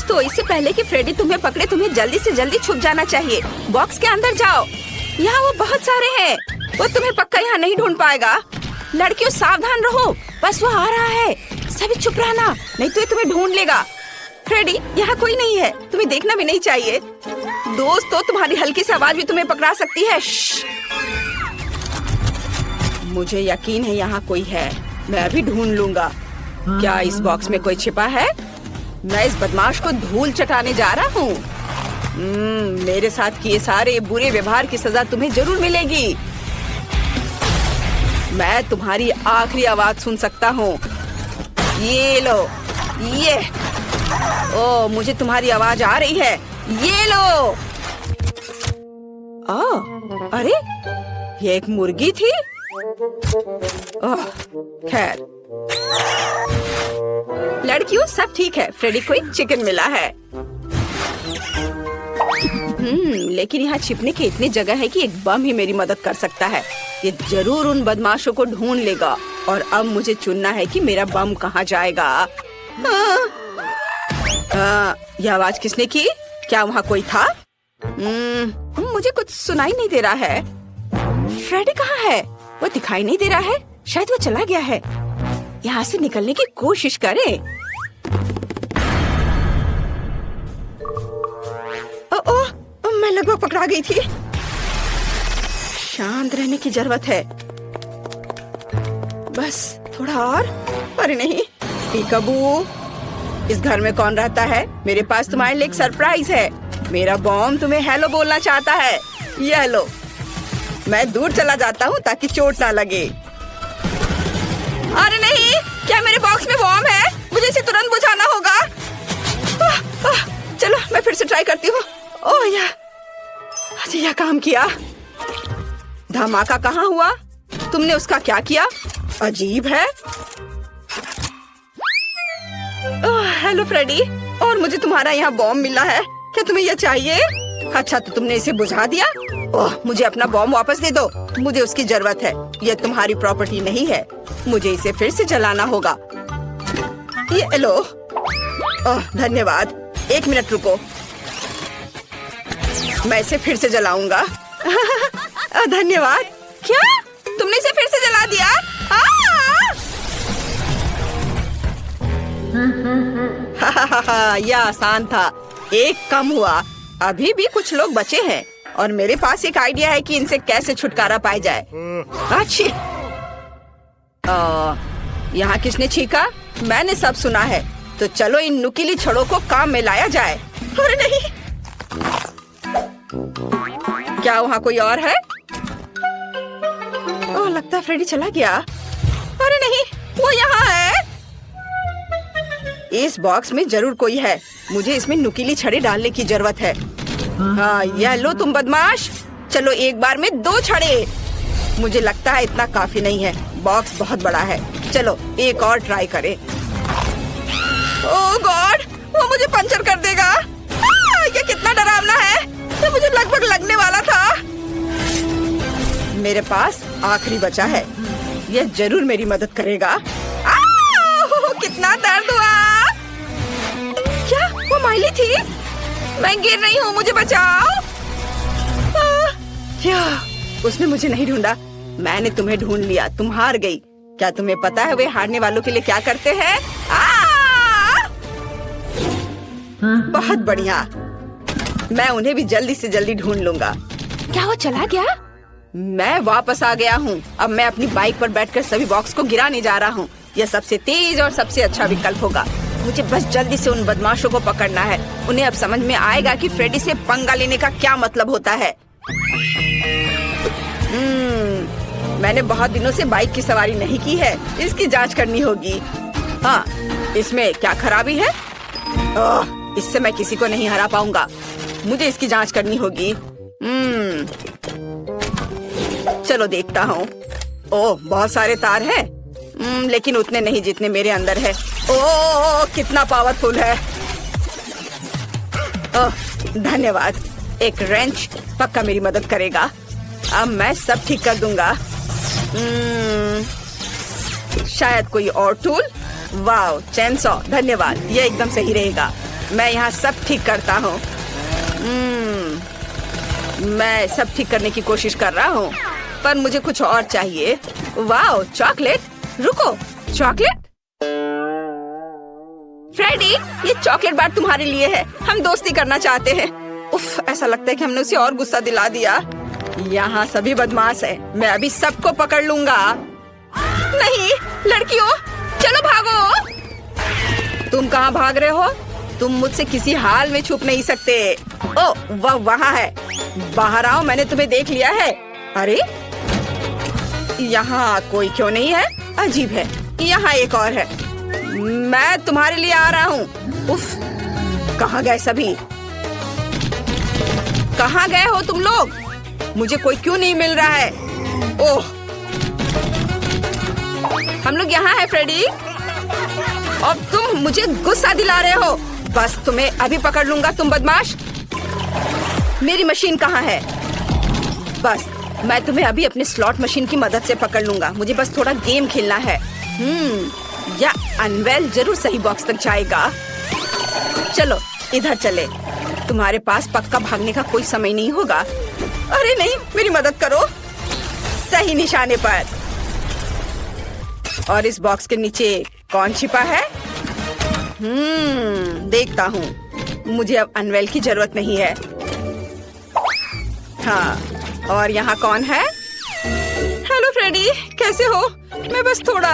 तो इससे पहले कि फ्रेडी तुम्हें पकड़े, तुम्हें जल्दी से जल्दी छुप जाना चाहिए। बॉक्स के अंदर जाओ। यहाँ वो बहुत सारे हैं। वो तुम्हें पक्का यहाँ नहीं ढूंढ पाएगा। लड़कियों सावधान रहो, बस वो आ रहा है। सभी चुप रहना, नहीं तो ये तुम्हें ढूंढ लेगा। फ्रेडी, यहाँ कोई नहीं है, तुम्हें देखना भी नहीं चाहिए। दोस्तों, तुम्हारी हल्की सी आवाज भी तुम्हें पकड़ा सकती है। मुझे यकीन है यहाँ कोई है, मैं अभी ढूंढ लूंगा। क्या इस बॉक्स में कोई छिपा है? मैं इस बदमाश को धूल चटाने जा रहा हूँ। मेरे साथ किए सारे बुरे व्यवहार की सजा तुम्हें जरूर मिलेगी। मैं तुम्हारी आखिरी आवाज सुन सकता हूँ। ये लो, ये। ओ, मुझे तुम्हारी आवाज आ रही है। ये लो। अरे, ये एक मुर्गी थी। खैर, लड़कियों सब ठीक है। फ्रेडी को एक चिकन मिला है। लेकिन यहाँ छिपने की इतनी जगह है कि एक बम ही मेरी मदद कर सकता है। ये जरूर उन बदमाशों को ढूंढ लेगा। और अब मुझे चुनना है कि मेरा बम कहाँ जाएगा। यह आवाज किसने की? क्या वहाँ कोई था? मुझे कुछ सुनाई नहीं दे रहा है। फ्रेडी कहाँ है? वो दिखाई नहीं दे रहा है। शायद वो चला गया है। यहाँ से निकलने की कोशिश करें। मैं लगभग पकड़ा गई थी। शांत रहने की जरूरत है। बस थोड़ा और। अरे नहीं, पीकाबू, इस घर में कौन रहता है? मेरे पास तुम्हारे लिए एक सरप्राइज है। मेरा बॉम्ब तुम्हें हेलो बोलना चाहता है। ये लो। मैं दूर चला जाता हूँ ताकि चोट ना लगे। अरे नहीं, क्या मेरे बॉक्स में बॉम्ब है? मुझे इसे तुरंत बुझाना होगा। चलो मैं फिर से ट्राई करती हूँ। ओह यार, अच्छा यह काम किया। धमाका कहाँ हुआ? तुमने उसका क्या किया? अजीब है। हेलो फ्रेडी, और मुझे तुम्हारा यहाँ बॉम्ब मिला है। क्या तुम्हें यह चाहिए? अच्छा, तो तुमने इसे बुझा दिया। ओह, मुझे अपना बॉम्ब वापस दे दो। मुझे उसकी जरूरत है। यह तुम्हारी प्रॉपर्टी नहीं है। मुझे इसे फिर से जलाना होगा। ये लो। ओह, धन्यवाद। 1 मिनट रुको, मैं इसे फिर से जलाऊंगा। धन्यवाद। क्या तुमने इसे फिर से जला दिया? यह आसान था। एक कम हुआ। अभी भी कुछ लोग बचे हैं और मेरे पास एक आइडिया है कि इनसे कैसे छुटकारा पाया जाए। अच्छी। यहाँ किसने छींका? मैंने सब सुना है। तो चलो इन नुकीली छड़ों को काम में लाया जाए। अरे नहीं, क्या वहाँ कोई और है? ओह, लगता है फ्रेडी चला गया। अरे नहीं, वो यहाँ है। इस बॉक्स में जरूर कोई है। मुझे इसमें नुकीली छड़े डालने की जरूरत है। हाँ, यह लो तुम बदमाश। चलो एक बार में 2 छड़े। मुझे लगता है इतना काफी नहीं है। बॉक्स बहुत बड़ा है। चलो एक और ट्राई करें। ओह गॉड, वो मुझे पंचर कर देगा। ये कितना डरावना है। तो मुझे लगभग लगने वाला था। मेरे पास आखिरी बचा है। यह जरूर मेरी मदद करेगा। कितना दर्द हुआ। क्या वो माइली थी? मैं गिर रही हूँ, मुझे बचाओ। उसने मुझे नहीं ढूंढा, मैंने तुम्हें ढूंढ लिया। तुम हार गई। क्या तुम्हें पता है वे हारने वालों के लिए क्या करते हैं? बहुत बढ़िया, मैं उन्हें भी जल्दी से जल्दी ढूंढ लूंगा। क्या वो चला गया? मैं वापस आ गया हूँ। अब मैं अपनी बाइक पर बैठकर सभी बॉक्स को गिराने जा रहा हूँ। यह सबसे तेज और सबसे अच्छा विकल्प होगा। मुझे बस जल्दी से उन बदमाशों को पकड़ना है। उन्हें अब समझ में आएगा कि फ्रेडी से पंगा लेने का क्या मतलब होता है। मैंने बहुत दिनों से बाइक की सवारी नहीं की है। इसकी जांच करनी होगी। हाँ, इसमें क्या खराबी है? इससे मैं किसी को नहीं हरा पाऊंगा। मुझे इसकी जांच करनी होगी। चलो देखता हूँ। ओह, बहुत सारे तार हैं। लेकिन उतने नहीं जितने मेरे अंदर है। ओह, कितना पावरफुल है। ओह, धन्यवाद। एक रेंच पक्का मेरी मदद करेगा। अब मैं सब ठीक कर दूंगा। शायद कोई और टूल। वाह, चेनसॉ, धन्यवाद। यह एकदम सही रहेगा। मैं यहाँ सब ठीक करता हूँ। मैं सब ठीक करने की कोशिश कर रहा हूँ, पर मुझे कुछ और चाहिए। Wow, chocolate. रुको, चॉकलेट? फ्रेडी, ये चॉकलेट बार तुम्हारे लिए है। हम दोस्ती करना चाहते हैं। उफ, ऐसा लगता है कि हमने उसे और गुस्सा दिला दिया। यहाँ सभी बदमाश है। मैं अभी सबको पकड़ लूंगा। नहीं, लड़कियों, चलो भागो। तुम कहाँ भाग रहे हो? तुम मुझसे किसी हाल में छुप नहीं सकते। ओ, वह वहाँ है। बाहर आओ, मैंने तुम्हें देख लिया है। अरे, यहाँ कोई क्यों नहीं है? अजीब है। यहाँ एक और है। मैं तुम्हारे लिए आ रहा हूँ। उफ, कहाँ गए सभी? कहाँ गए हो तुम लोग? मुझे कोई क्यों नहीं मिल रहा है? ओह, हम लोग यहाँ हैं फ्रेडी। और तुम मुझे गुस्सा दिला रहे हो। बस तुम्हें अभी पकड़ लूंगा, तुम बदमाश। मेरी मशीन कहाँ है? बस मैं तुम्हें अभी अपने स्लॉट मशीन की मदद से पकड़ लूंगा। मुझे बस थोड़ा गेम खेलना है। या अनवेल जरूर सही बॉक्स तक जाएगा। चलो इधर चले। तुम्हारे पास पक्का भागने का कोई समय नहीं होगा। अरे नहीं, मेरी मदद करो। सही निशाने पर। और इस बॉक्स के नीचे कौन छिपा है? देखता हूँ। मुझे अब अनवेल की जरूरत नहीं है। हाँ, और यहाँ कौन है? हेलो फ्रेडी, कैसे हो? मैं बस थोड़ा।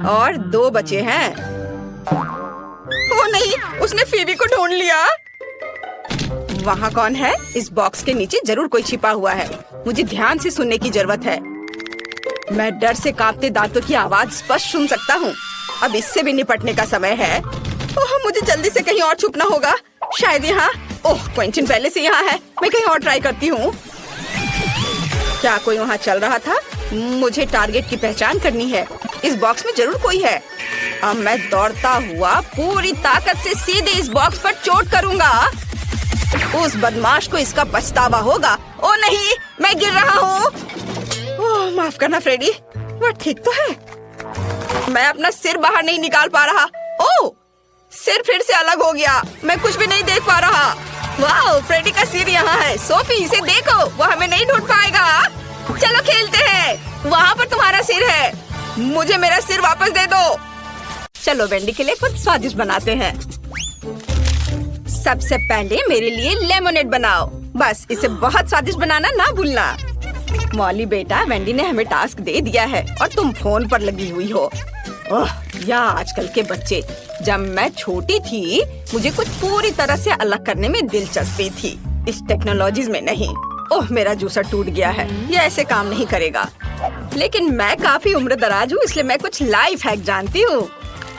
और 2 बचे हैं। ओ नहीं, उसने फीबी को ढूंढ लिया। वहाँ कौन है? इस बॉक्स के नीचे जरूर कोई छिपा हुआ है। मुझे ध्यान से सुनने की जरूरत है। मैं डर से कांपते दांतों की आवाज स्पष्ट सुन सकता हूँ। अब इससे भी निपटने का समय है। ओह, मुझे जल्दी से कहीं और छुपना होगा। शायद यहाँ। ओह, क्विंटन पहले से यहाँ है। मैं कहीं और ट्राई करती हूँ। क्या कोई वहाँ चल रहा था? मुझे टारगेट की पहचान करनी है। इस बॉक्स में जरूर कोई है। अब मैं दौड़ता हुआ पूरी ताकत से सीधे इस बॉक्स पर चोट करूंगा। उस बदमाश को इसका पछतावा होगा। ओ नहीं, मैं गिर रहा हूँ। ओह, माफ करना फ्रेडी। वह ठीक तो है। मैं अपना सिर बाहर नहीं निकाल पा रहा। ओह, सिर फिर से अलग हो गया। मैं कुछ भी नहीं देख पा रहा। वाह, फ्रेडी का सिर यहाँ है। सोफी, इसे देखो, वो हमें नहीं ढूंढ पाएगा। चलो खेलते हैं। वहाँ पर तुम्हारा सिर है। मुझे मेरा सिर वापस दे दो। चलो वेंडी के लिए कुछ स्वादिष्ट बनाते हैं। सबसे पहले मेरे लिए लेमोनेड बनाओ। बस इसे बहुत स्वादिष्ट बनाना ना भूलना। मॉली बेटा, वेंडी ने हमें टास्क दे दिया है और तुम फोन पर लगी हुई हो। ओह, या आजकल के बच्चे। जब मैं छोटी थी, मुझे कुछ पूरी तरह से अलग करने में दिलचस्पी थी, इस टेक्नोलॉजीज में नहीं। ओह, मेरा जूसर टूट गया है। ये ऐसे काम नहीं करेगा। लेकिन मैं काफी उम्र दराज हूँ, इसलिए मैं कुछ लाइफ हैक जानती हूँ।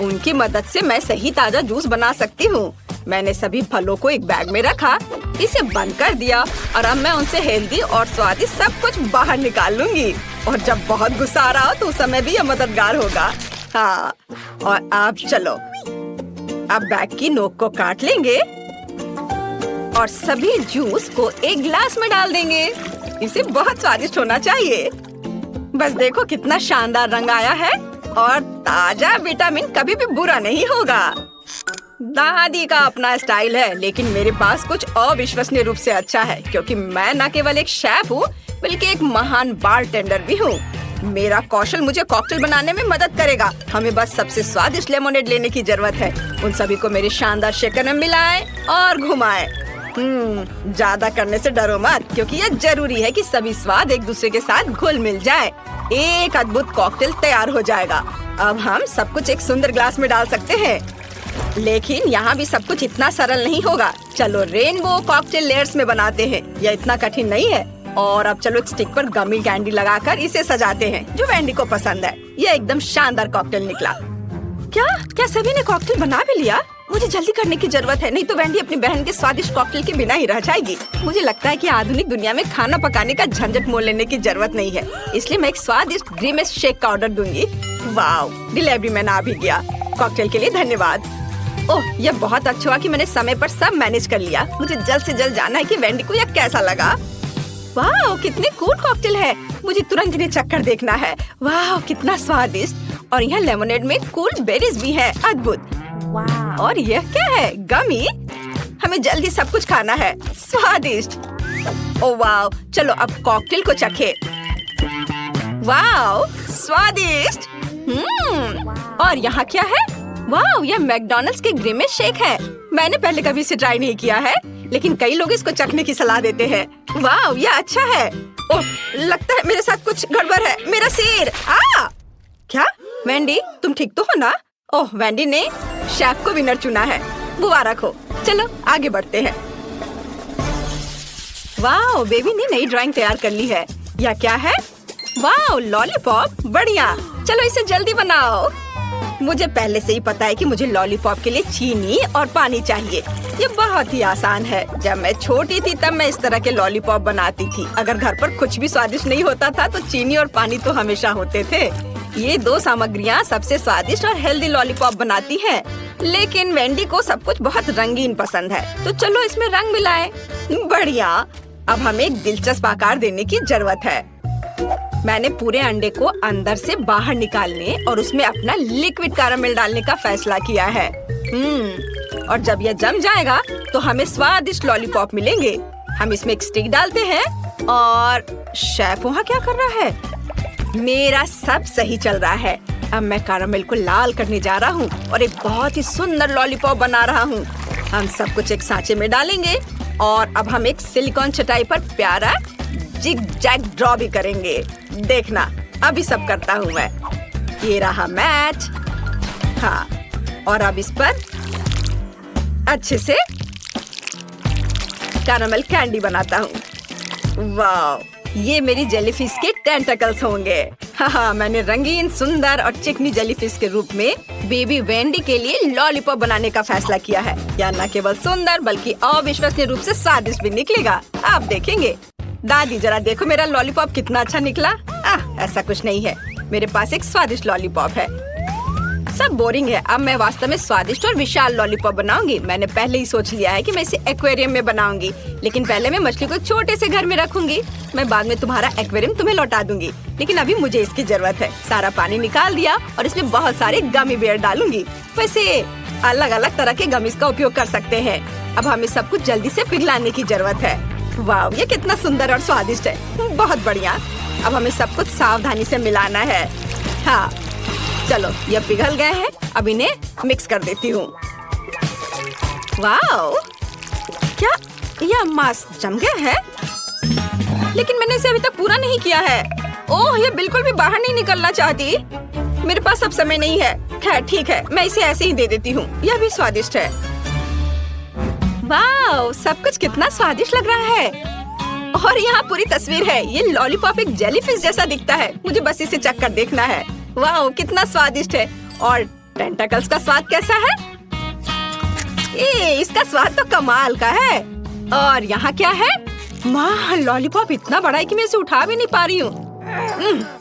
उनकी मदद से मैं सही ताजा जूस बना सकती हूँ। मैंने सभी फलों को एक बैग में रखा, इसे बंद कर दिया और अब मैं उनसे हेल्दी और स्वादिष्ट सब कुछ बाहर निकाल लूंगी। और जब बहुत गुस्सा आ रहा हो तो उस समय भी यह मददगार होगा। हाँ, और अब चलो, अब बैग की नोक को काट लेंगे और सभी जूस को एक गिलास में डाल देंगे। इसे बहुत स्वादिष्ट होना चाहिए। बस देखो कितना शानदार रंग आया है और ताजा विटामिन कभी भी बुरा नहीं होगा। दादी का अपना स्टाइल है, लेकिन मेरे पास कुछ अविश्वसनीय रूप से अच्छा है, क्योंकि मैं न केवल एक शेफ हूँ बल्कि एक महान बारटेंडर भी हूँ। मेरा कौशल मुझे कॉकटेल बनाने में मदद करेगा। हमें बस सबसे स्वादिष्ट लेमोनेड लेने की जरूरत है। उन सभी को मेरे शानदार शेकर में मिलाएं और घुमाएं। ज्यादा करने से डरो मत, क्योंकि यह जरूरी है कि सभी स्वाद एक दूसरे के साथ घुल मिल जाए। एक अद्भुत कॉकटेल तैयार हो जाएगा। अब हम सब कुछ एक सुंदर ग्लास में डाल सकते हैं, लेकिन यहाँ भी सब कुछ इतना सरल नहीं होगा। चलो रेनबो कॉकटेल लेयर्स में बनाते हैं। यह इतना कठिन नहीं है। और अब चलो एक स्टिक पर गमी कैंडी लगाकर इसे सजाते हैं, जो वेंडी को पसंद है। यह एकदम शानदार कॉकटेल निकला। क्या सभी ने कॉकटेल बना भी लिया? मुझे जल्दी करने की जरूरत है, नहीं तो वेंडी अपनी बहन के स्वादिष्ट कॉकटेल के बिना ही रह जाएगी। मुझे लगता है कि आधुनिक दुनिया में खाना पकाने का झंझट मोल लेने की जरूरत नहीं है, इसलिए मैं एक स्वादिष्ट ग्रीमेस शेक का ऑर्डर दूंगी। वाओ, डिलीवरी मैन आ भी गया। कॉकटेल के लिए धन्यवाद। ओह, यह बहुत अच्छा हुआ कि मैंने समय पर सब मैनेज कर लिया। मुझे जल्द से जल्द जानना है कि वेंडी को यह कैसा लगा। वाह, कितने कूल कॉकटेल है। मुझे तुरंत इन्हें चक्कर देखना है। वाह, कितना स्वादिष्ट। और यहाँ लेमोनेड में कूल बेरीज भी है। अद्भुत। और यह क्या है? गमी? हमें जल्दी सब कुछ खाना है। स्वादिष्ट। ओ वाओ, चलो अब कॉकटेल को चखे। वाओ, स्वादिष्ट। और यहाँ क्या है? वाओ, यह मैकडॉनल्ड्स के ग्रिमेस शेक है। मैंने पहले कभी इसे ट्राई नहीं किया है, लेकिन कई लोग इसको चखने की सलाह देते हैं। वाओ, यह अच्छा है। ओह, लगता है मेरे साथ कुछ गड़बड़ है। मेरा सिर। क्या? वेंडी, तुम ठीक तो हो ना? ओह, वेंडी ने शेफ को विनर चुना है। मुबारक हो। चलो आगे बढ़ते हैं। वाओ, बेबी ने नई ड्राइंग तैयार कर ली है। यह क्या है? Wow, lollipop. बढ़िया, चलो इसे जल्दी बनाओ। मुझे पहले से ही पता है कि मुझे लॉलीपॉप के लिए चीनी और पानी चाहिए। ये बहुत ही आसान है। जब मैं छोटी थी तब मैं इस तरह के लॉलीपॉप बनाती थी। अगर घर पर कुछ भी स्वादिष्ट नहीं होता था तो चीनी और पानी तो हमेशा होते थे। ये दो सामग्रियाँ सबसे स्वादिष्ट और हेल्दी लॉलीपॉप बनाती हैं। लेकिन वेंडी को सब कुछ बहुत रंगीन पसंद है, तो चलो इसमें रंग मिलाएं। बढ़िया। अब हमें एक दिलचस्प आकार देने की जरूरत है। मैंने पूरे अंडे को अंदर से बाहर निकालने और उसमें अपना लिक्विड कैरामेल डालने का फैसला किया है। और जब यह जम जाएगा तो हमें स्वादिष्ट लॉलीपॉप मिलेंगे। हम इसमें एक स्टिक डालते हैं और शेफ वहाँ क्या कर रहा है? मेरा सब सही चल रहा है। अब मैं कैरामेल को लाल करने जा रहा हूँ और एक बहुत ही सुंदर लॉलीपॉप बना रहा हूँ। हम सब कुछ एक सांचे में डालेंगे और अब हम एक सिलिकॉन चटाई पर प्यारा जिग जैग ड्रॉ भी करेंगे। देखना, अभी सब करता हूँ मैं। ये रहा मैच। हाँ, और अब इस पर अच्छे से कैरामेल कैंडी बनाता हूँ। वाह, ये मेरी जेलीफिश के टेंटकल्स होंगे। हाँ, मैंने रंगीन, सुंदर और चिकनी जेलीफिश के रूप में बेबी वेंडी के लिए लॉलीपॉप बनाने का फैसला किया है। यह न केवल सुंदर बल्कि अविश्वसनीय रूप से स्वादिष्ट भी निकलेगा। आप देखेंगे। दादी, जरा देखो मेरा लॉलीपॉप कितना अच्छा निकला। ऐसा कुछ नहीं है, मेरे पास एक स्वादिष्ट लॉलीपॉप है। सब बोरिंग है। अब मैं वास्तव में स्वादिष्ट और विशाल लॉलीपॉप बनाऊंगी। मैंने पहले ही सोच लिया है कि मैं इसे एक्वेरियम में बनाऊंगी, लेकिन पहले मैं मछली को एक छोटे से घर में रखूंगी। मैं बाद में तुम्हारा एक्वेरियम तुम्हें लौटा दूंगी, लेकिन अभी मुझे इसकी जरूरत है। सारा पानी निकाल दिया और इसमें बहुत सारे गमी बेयर डालूंगी। वैसे अलग अलग तरह के गमीज का उपयोग कर सकते हैं। अब हमें सब कुछ जल्दी से पिघलाने की जरूरत है। वाह, ये कितना सुंदर और स्वादिष्ट है। बहुत बढ़िया। अब हमें सब कुछ सावधानी से मिलाना है। हाँ, चलो, ये पिघल गए हैं। अब इन्हें मिक्स कर देती हूँ। वाह, क्या यह मांस जम गया है? लेकिन मैंने इसे अभी तक पूरा नहीं किया है। ओह, ये बिल्कुल भी बाहर नहीं निकलना चाहती। मेरे पास अब समय नहीं है। खैर ठीक है, मैं इसे ऐसे ही दे देती हूँ। यह भी स्वादिष्ट है। वाह, सब कुछ कितना स्वादिष्ट लग रहा है। और यहाँ पूरी तस्वीर है। ये लॉलीपॉप एक जेलीफिश जैसा दिखता है। मुझे बस इसे चख कर देखना है। वाह, कितना स्वादिष्ट है। और टेंटकल्स का स्वाद कैसा है? इसका स्वाद तो कमाल का है। और यहाँ क्या है? माँ, लॉलीपॉप इतना बड़ा है कि मैं इसे उठा भी नहीं पा रही हूँ।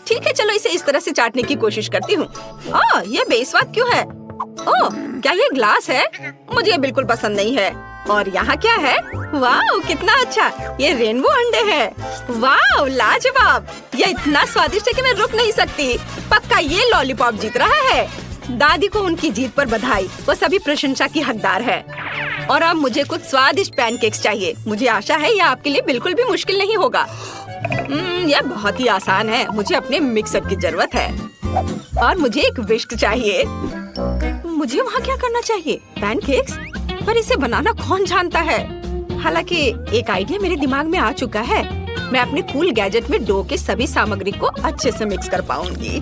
ठीक है, चलो इसे इस तरह से चाटने की कोशिश करती हूँ। ये बेस्वाद क्यों है? ओह, क्या ये ग्लास है? मुझे ये बिल्कुल पसंद नहीं है। और यहाँ क्या है? वाह, कितना अच्छा। ये रेनबो अंडे हैं। वाह, लाजवाब। ये इतना स्वादिष्ट है कि मैं रुक नहीं सकती। पक्का ये लॉलीपॉप जीत रहा है। दादी को उनकी जीत पर बधाई। वो सभी प्रशंसा की हकदार है। और अब मुझे कुछ स्वादिष्ट पैनकेक्स चाहिए। मुझे आशा है यह आपके लिए बिल्कुल भी मुश्किल नहीं होगा। यह बहुत ही आसान है। मुझे अपने मिक्सर की जरूरत है और मुझे एक विस्क चाहिए। मुझे वहाँ क्या करना चाहिए? पैनकेक्स? पर इसे बनाना कौन जानता है? हालांकि एक आइडिया मेरे दिमाग में आ चुका है। मैं अपने कूल गैजेट में डो के सभी सामग्री को अच्छे से मिक्स कर पाऊंगी।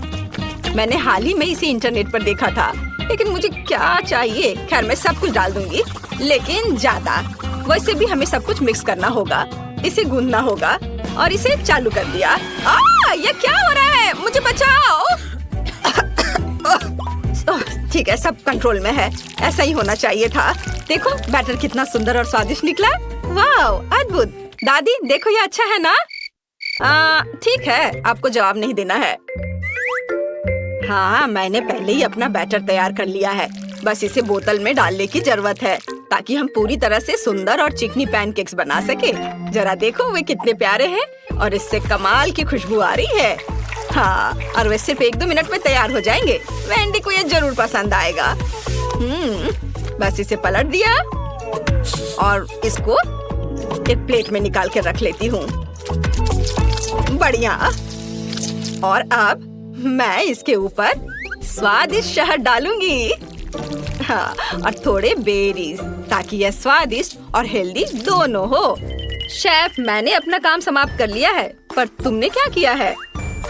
मैंने हाल ही में इसे इंटरनेट पर देखा था, लेकिन मुझे क्या चाहिए? खैर, मैं सब कुछ डाल दूंगी, लेकिन ज्यादा। वैसे भी हमें सब कुछ मिक्स करना होगा। इसे गूंदना होगा और इसे चालू कर दिया। ये क्या हो रहा है? मुझे बचाओ। ठीक है, सब कंट्रोल में है। ऐसा ही होना चाहिए था। देखो, बैटर कितना सुंदर और स्वादिष्ट निकला। वाह, अद्भुत। दादी, देखो ये अच्छा है ना? ठीक है, आपको जवाब नहीं देना है। हाँ, मैंने पहले ही अपना बैटर तैयार कर लिया है। बस इसे बोतल में डालने की जरूरत है ताकि हम पूरी तरह से सुंदर और चिकनी पैनकेक्स बना सके। जरा देखो, वे कितने प्यारे हैं और इससे कमाल की खुशबू आ रही है। हाँ, और वे सिर्फ 1-2 मिनट में तैयार हो जाएंगे। वेंडी को ये जरूर पसंद आएगा। बस इसे पलट दिया और इसको एक प्लेट में निकाल के रख लेती हूँ। बढ़िया। और अब मैं इसके ऊपर स्वादिष्ट शहद डालूंगी। हाँ, और थोड़े बेरीज, ताकि यह स्वादिष्ट और हेल्दी दोनों हो। शेफ, मैंने अपना काम समाप्त कर लिया है, पर तुमने क्या किया है?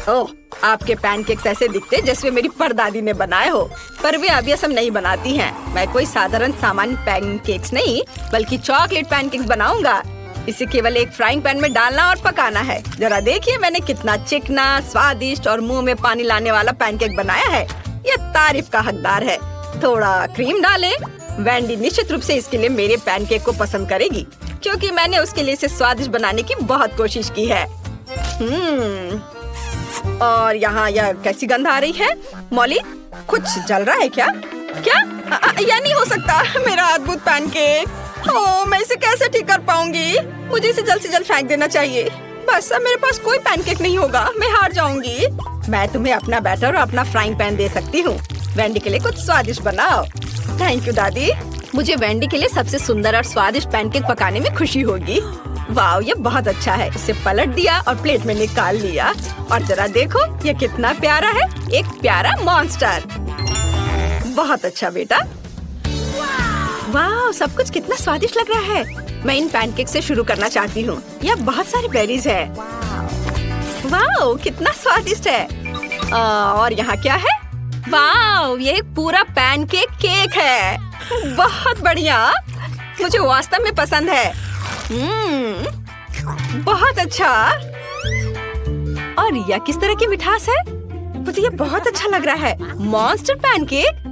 ओह, आपके पैनकेक्स ऐसे दिखते जैसे मेरी परदादी ने बनाए हो, पर वे अब ये सब नहीं बनाती हैं। मैं कोई साधारण सामान्य पैनकेक्स नहीं, बल्कि चॉकलेट पैनकेक्स बनाऊंगा। इसे केवल एक फ्राइंग पैन में डालना और पकाना है। जरा देखिए मैंने कितना चिकना, स्वादिष्ट और मुंह में पानी लाने वाला पैनकेक बनाया है। यह तारीफ का हकदार है। थोड़ा क्रीम डालें। वेंडी निश्चित रूप से इसके लिए मेरे पैनकेक को पसंद करेगी, क्योंकि मैंने उसके लिए इसे स्वादिष्ट बनाने की बहुत कोशिश की है। और यहाँ यह कैसी गंध आ रही है? मॉली, कुछ जल रहा है क्या? क्या? यह नहीं हो सकता। मेरा अद्भुत पैनकेक। ओह, मैं इसे कैसे ठीक कर पाऊंगी? मुझे इसे जल्द से जल्द फेंक देना चाहिए। बस अब मेरे पास कोई पैनकेक नहीं होगा। मैं हार जाऊंगी। मैं तुम्हें अपना बैटर और अपना फ्राइंग पैन दे सकती हूँ। वेंडी के लिए कुछ स्वादिष्ट बनाओ। थैंक यू दादी। मुझे वेंडी के लिए सबसे सुंदर और स्वादिष्ट पैनकेक पकाने में खुशी होगी। वाह, ये बहुत अच्छा है। इसे पलट दिया और प्लेट में निकाल लिया। और जरा देखो ये कितना प्यारा है, एक प्यारा मॉन्स्टर। बहुत अच्छा बेटा। वाह, सब कुछ कितना स्वादिष्ट लग रहा है। मैं इन पैनकेक से शुरू करना चाहती हूँ। यह बहुत सारी बेरीज है। वाह, कितना स्वादिष्ट है। और यहाँ क्या है? वाह, ये एक पूरा पैनकेक केक है। बहुत बढ़िया, मुझे वास्तव में पसंद है। बहुत अच्छा। और यह किस तरह की मिठास है? मुझे ये बहुत अच्छा लग रहा है। मॉन्स्टर पैनकेक,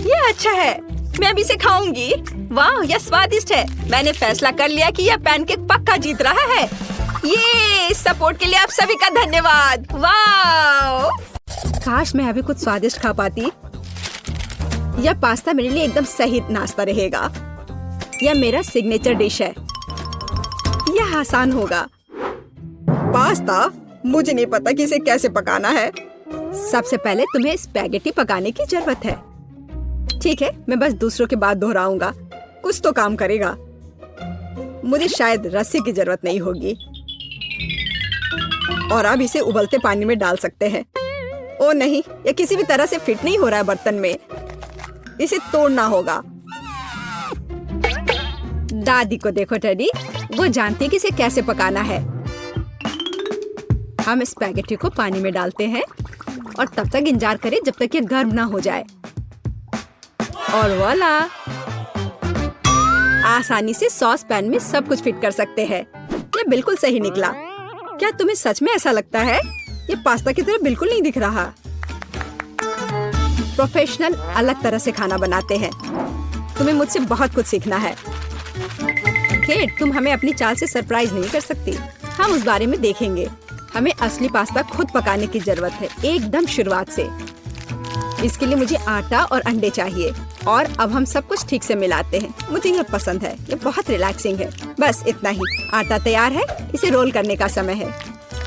ये अच्छा है। मैं अभी इसे खाऊंगी। वाह, यह स्वादिष्ट है। मैंने फैसला कर लिया कि यह पैनकेक पक्का जीत रहा है। ये सपोर्ट के लिए आप सभी का धन्यवाद। वाह, काश मैं अभी कुछ स्वादिष्ट खा पाती। यह पास्ता मेरे लिए एकदम सही नाश्ता रहेगा। यह मेरा सिग्नेचर डिश है। यह आसान होगा। पास्ता? मुझे नहीं पता कि इसे कैसे पकाना है। सबसे पहले तुम्हें स्पैगेटी पकाने की जरूरत है। ठीक है, मैं बस दूसरों की बात दोहराऊंगा। कुछ तो काम करेगा। मुझे शायद रस्सी की जरूरत नहीं होगी। और अब इसे उबलते पानी में डाल सकते हैं। ओ नहीं, यह किसी भी तरह से फिट नहीं हो रहा है बर्तन में। इसे तोड़ना होगा। दादी को देखो टेडी, वो जानती है कि इसे कैसे पकाना है। हम स्पैगेटी को पानी में डालते हैं और तब तक इंतजार करें जब तक ये गर्म ना हो जाए। और वाला, आसानी से सॉस पैन में सब कुछ फिट कर सकते हैं। ये बिल्कुल सही निकला। क्या तुम्हें सच में ऐसा लगता है? ये पास्ता की तरह बिल्कुल नहीं दिख रहा। प्रोफेशनल अलग तरह से खाना बनाते हैं। तुम्हें मुझसे बहुत कुछ सीखना है। केट, तुम हमें अपनी चाल से सरप्राइज नहीं कर सकती। हम उस बारे में देखेंगे। हमें असली पास्ता खुद पकाने की जरूरत है, एकदम शुरुआत से। इसके लिए मुझे आटा और अंडे चाहिए। और अब हम सब कुछ ठीक से मिलाते हैं। मुझे ये पसंद है। ये बहुत रिलैक्सिंग है। बस इतना ही। आटा तैयार है। इसे रोल करने का समय है।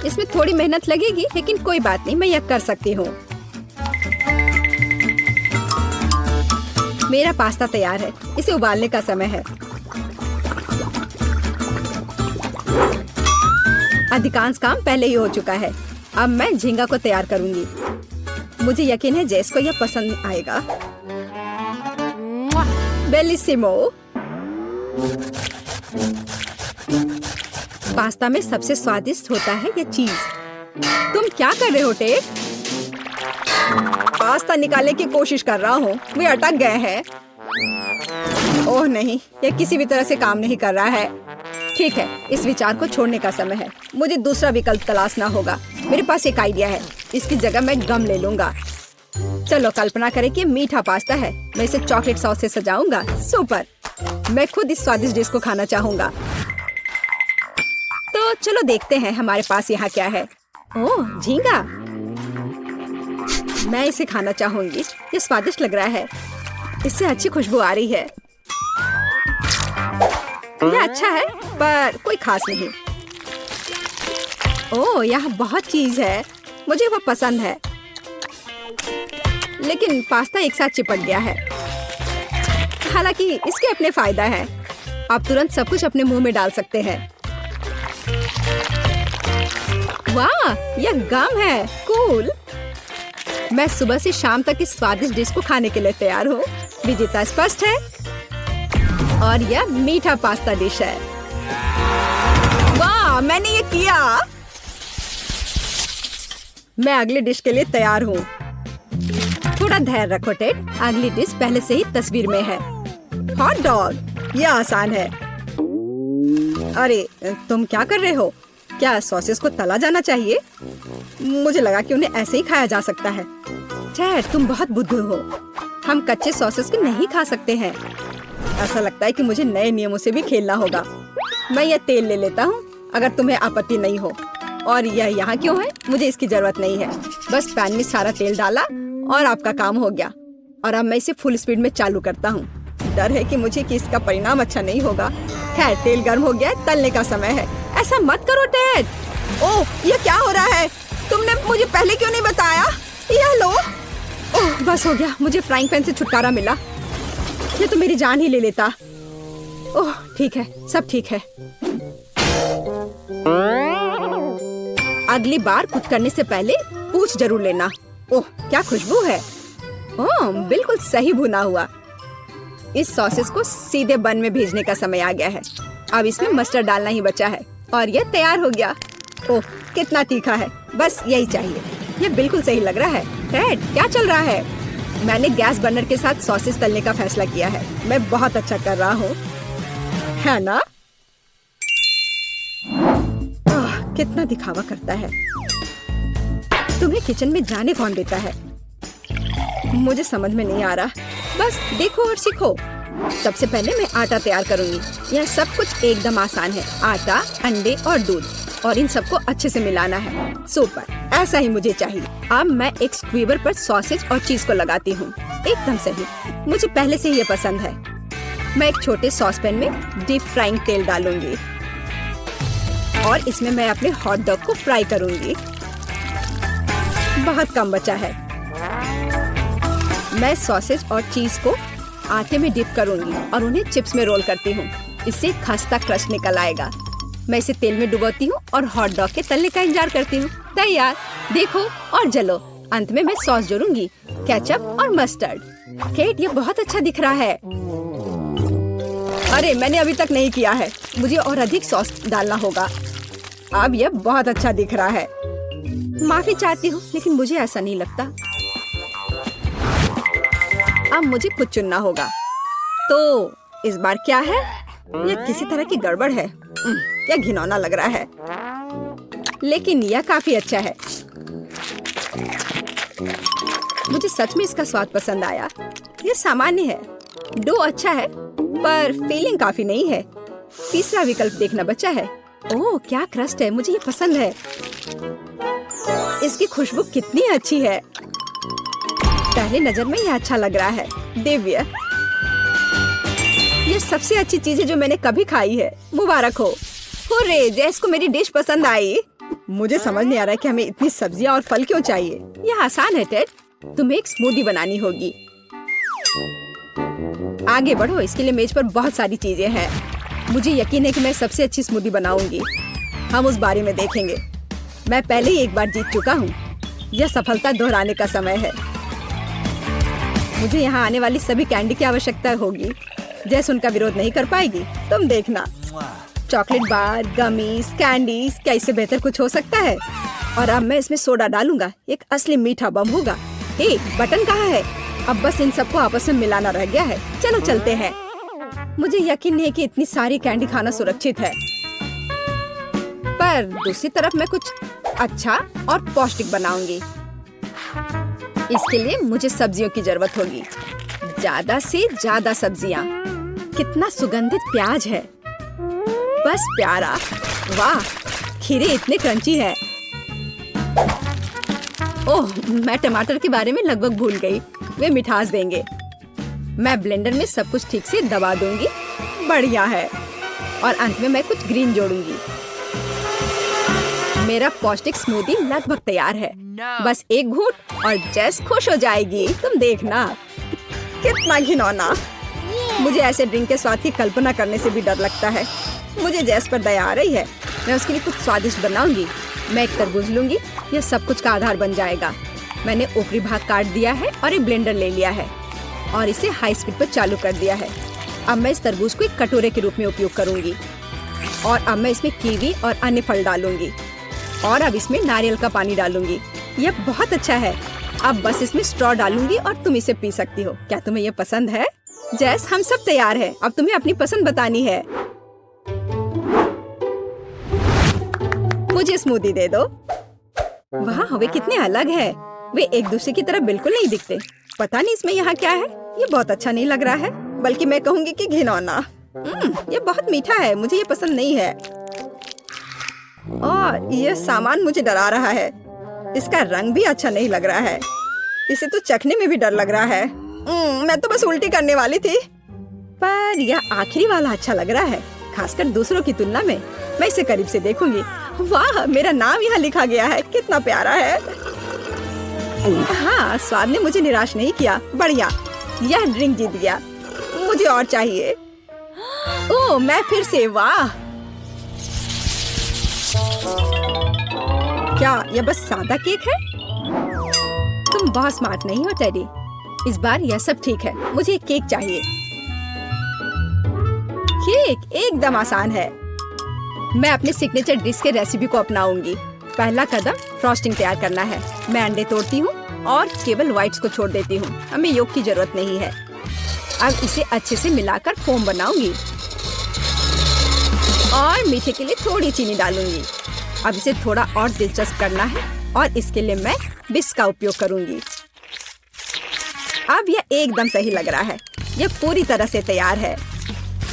इसमें थोड़ी मेहनत लगेगी, लेकिन कोई बात नहीं, मैं यह कर सकती हूँ। मेरा पास्ता तैयार है। इसे उबालने का समय है। अधिकांश काम पहले ही हो चुका है। अब मैं झींगा को तैयार करूंगी। मुझे यकीन है जेस को यह पसंद आएगा। बेलिसिमो। पास्ता में सबसे स्वादिष्ट होता है यह चीज। तुम क्या कर रहे हो टेट? पास्ता निकालने की कोशिश कर रहा हूँ। वे अटक गए हैं। ओह नहीं, यह किसी भी तरह से काम नहीं कर रहा है। ठीक है, इस विचार को छोड़ने का समय है। मुझे दूसरा विकल्प तलाशना होगा। मेरे पास एक आइडिया है। इसकी जगह मैं गम ले लूंगा। चलो कल्पना करें कि मीठा पास्ता है। मैं इसे चॉकलेट सॉस से सजाऊंगा। सुपर। मैं खुद इस स्वादिष्ट डिश को खाना चाहूंगा। तो चलो देखते हैं हमारे पास यहाँ क्या है। ओह, झींगा। मैं इसे खाना चाहूंगी। ये स्वादिष्ट लग रहा है। इससे अच्छी खुशबू आ रही है। यह अच्छा है, पर कोई खास नहीं। ओह, यहाँ बहुत चीज है। मुझे वो पसंद है, लेकिन पास्ता एक साथ चिपक गया है। हालांकि इसके अपने फायदा है। आप तुरंत सब कुछ अपने मुंह में डाल सकते हैं। वाह, यह गम है। कूल। मैं सुबह से शाम तक इस स्वादिष्ट डिश को खाने के लिए तैयार हूँ। विजेता स्पष्ट है और यह मीठा पास्ता डिश है। वाह, मैंने ये किया। मैं अगली डिश के लिए तैयार हूँ। थोड़ा धैर्य रखो टेड, अगली डिश पहले से ही तस्वीर में है। Hot dog. यह आसान है। अरे तुम क्या कर रहे हो? क्या सॉसेस को तला जाना चाहिए? मुझे लगा कि उन्हें ऐसे ही खाया जा सकता है। टेड, तुम बहुत बुद्धू हो। हम कच्चे सॉसेस को नहीं खा सकते हैं। ऐसा लगता है कि मुझे नए नियमों से भी खेलना होगा। मैं यह तेल ले लेता हूँ, अगर तुम्हें आपत्ति नहीं हो। और यह यहाँ क्यों है? मुझे इसकी जरूरत नहीं है। बस पैन में सारा तेल डाला और आपका काम हो गया। और अब मैं इसे फुल स्पीड में चालू करता हूँ। डर है कि इसका परिणाम अच्छा नहीं होगा। खैर, तेल गर्म हो गया, तलने का समय है। ऐसा मत करो टेड। ओह, ये क्या हो रहा है? तुमने मुझे पहले क्यों नहीं बताया? यह लो। ओह, बस हो गया, मुझे फ्राइंग पैन से छुटकारा मिला। ये तो मेरी जान ही ले लेता। ओह, ठीक है, सब ठीक है। अगली बार कुछ करने से पहले पूछ जरूर लेना। ओह, क्या खुशबू है। ओह, बिल्कुल सही भुना हुआ। इस सॉसेस को सीधे बन में भेजने का समय आ गया है। अब इसमें मस्टर्ड डालना ही बचा है और यह तैयार हो गया। ओह, कितना तीखा है। बस यही चाहिए। यह बिल्कुल सही लग रहा है। टेड, क्या चल रहा है? मैंने गैस बर्नर के साथ सॉसेस तलने का फैसला किया है। मैं बहुत अच्छा कर रहा हूँ, है ना? कितना दिखावा करता है। तुम्हें किचन में जाने कौन देता है? मुझे समझ में नहीं आ रहा। बस देखो और सीखो। सबसे पहले मैं आटा तैयार करूंगी। यह सब कुछ एकदम आसान है। आटा, अंडे और दूध, और इन सबको अच्छे से मिलाना है। सुपर, ऐसा ही मुझे चाहिए। अब मैं एक स्क्वीवर पर सॉसेज और चीज को लगाती हूँ। एकदम सही, मुझे पहले से ये पसंद है। मैं एक छोटे सॉस पैन में डीप फ्राइंग तेल डालूंगी और इसमें मैं अपने हॉट डॉग को फ्राई करूंगी। बहुत कम बचा है। मैं सॉसेज और चीज को आटे में डिप करूंगी और उन्हें चिप्स में रोल करती हूँ। इससे खस्ता क्रश निकल आएगा। मैं इसे तेल में डुबोती हूँ और हॉट डॉग के तलने का इंतजार करती हूँ। तैयार, देखो और जलो। अंत में मैं सॉस जोड़ूंगी, केचप और मस्टर्ड। केट, ये बहुत अच्छा दिख रहा है। अरे, मैंने अभी तक नहीं किया है। मुझे और अधिक सॉस डालना होगा। अब यह बहुत अच्छा दिख रहा है। माफी चाहती हूँ, लेकिन मुझे ऐसा नहीं लगता। अब मुझे कुछ चुनना होगा। तो इस बार क्या है? यह किसी तरह की गड़बड़ है। यह घिनौना लग रहा है, लेकिन यह काफी अच्छा है। मुझे सच में इसका स्वाद पसंद आया। यह सामान्य है। डो अच्छा है, पर फीलिंग काफी नहीं है। तीसरा विकल्प देखना बचा है। ओह, क्या क्रस्ट है। मुझे ये पसंद है। इसकी खुशबू कितनी अच्छी है। पहले नजर में यह अच्छा लग रहा है। दिव्य, ये सबसे अच्छी चीज है जो मैंने कभी खाई है। मुबारक हो। हुर्रे, जैस को मेरी डिश पसंद आई। मुझे समझ नहीं आ रहा है कि हमें इतनी सब्जियां और फल क्यों चाहिए। यह आसान है टेड। तुम्हें एक स्मूदी बनानी होगी। आगे बढ़ो, इसके लिए मेज पर बहुत सारी चीजें हैं। मुझे यकीन है कि मैं सबसे अच्छी स्मूदी बनाऊंगी। हम उस बारे में देखेंगे। मैं पहले ही एक बार जीत चुका हूँ। यह सफलता दोहराने का समय है। मुझे यहाँ आने वाली सभी कैंडी की आवश्यकता होगी। जैस उनका विरोध नहीं कर पाएगी। तुम देखना। चॉकलेट बार, गमीज, कैंडीज, क्या इससे बेहतर कुछ हो सकता है? और अब मैं इसमें सोडा डालूंगा। एक असली मीठा बम होगा। हे, बटन कहाँ है? अब बस इन सबको आपस में मिलाना रह गया है। चलो चलते हैं। मुझे यकीन नहीं है कि इतनी सारी कैंडी खाना सुरक्षित है, पर दूसरी तरफ मैं कुछ अच्छा और पौष्टिक बनाऊंगी। इसके लिए मुझे सब्जियों की जरूरत होगी। ज्यादा से ज्यादा सब्जियाँ। कितना सुगंधित प्याज है। बस प्यारा। वाह, खीरे इतने क्रंची है। ओह, मैं टमाटर के बारे में लगभग भूल गई। वे मिठास देंगे। मैं ब्लेंडर में सब कुछ ठीक से दबा दूंगी। बढ़िया है। और अंत में मैं कुछ ग्रीन जोड़ूंगी। मेरा पौष्टिक स्मूदी लगभग तैयार है। बस एक घूंट और जेस खुश हो जाएगी। तुम देखना। कितना घिनौना। मुझे ऐसे ड्रिंक के स्वाद की कल्पना करने से भी डर लगता है। मुझे जैस पर दया आ रही है। मैं उसके लिए कुछ स्वादिष्ट बनाऊंगी। मैं एक तरबूज लूंगी, यह सब कुछ का आधार बन जाएगा। मैंने ऊपरी भाग काट दिया है और एक ब्लेंडर ले लिया है और इसे हाई स्पीड पर चालू कर दिया है। अब मैं इस तरबूज को एक कटोरे के रूप में उपयोग करूंगी और अब मैं इसमें कीवी और अन्य फल डालूंगी और अब इसमें नारियल का पानी डालूंगी। यह बहुत अच्छा है। अब बस इसमें स्ट्रॉ डालूंगी और तुम इसे पी सकती हो। क्या तुम्हें यह पसंद है? जैस, हम सब तैयार हैं। अब तुम्हें अपनी पसंद बतानी है। मुझे स्मूदी दे दो। वाह, वे कितने अलग है। वे एक दूसरे की तरह बिल्कुल नहीं दिखते। पता नहीं इसमें यहाँ क्या है। ये बहुत अच्छा नहीं लग रहा है, बल्कि मैं कहूँगी कि घिनौना। ये बहुत मीठा है, मुझे ये पसंद नहीं है और ये सामान मुझे डरा रहा है। इसका रंग भी अच्छा नहीं लग रहा है। इसे तो चखने में भी डर लग रहा है। मैं तो बस उल्टी करने वाली थी, पर यह आखिरी वाला अच्छा लग रहा है, खासकर दूसरों की तुलना में। मैं इसे करीब से देखूंगी। वाह, मेरा नाम यहाँ लिखा गया है, कितना प्यारा है। हाँ, स्वाद ने मुझे निराश नहीं किया। बढ़िया, यह ड्रिंक जीत गया। मुझे और चाहिए। ओह, मैं फिर से। वाह, क्या यह बस सादा केक है? तुम बहुत स्मार्ट नहीं हो टेडी। इस बार यह सब ठीक है। मुझे एक केक चाहिए। केक एकदम आसान है। मैं अपने सिग्नेचर डिश के रेसिपी को अपनाऊंगी। पहला कदम फ्रॉस्टिंग तैयार करना है। मैं अंडे तोड़ती हूँ और केवल व्हाइट्स को छोड़ देती हूँ। हमें योग की जरूरत नहीं है। अब इसे अच्छे से मिलाकर फोम बनाऊंगी और मीठे के लिए थोड़ी चीनी डालूंगी। अब इसे थोड़ा और दिलचस्प करना है और इसके लिए मैं बिस्क का उपयोग करूंगी। अब यह एकदम सही लग रहा है। यह पूरी तरह से तैयार है।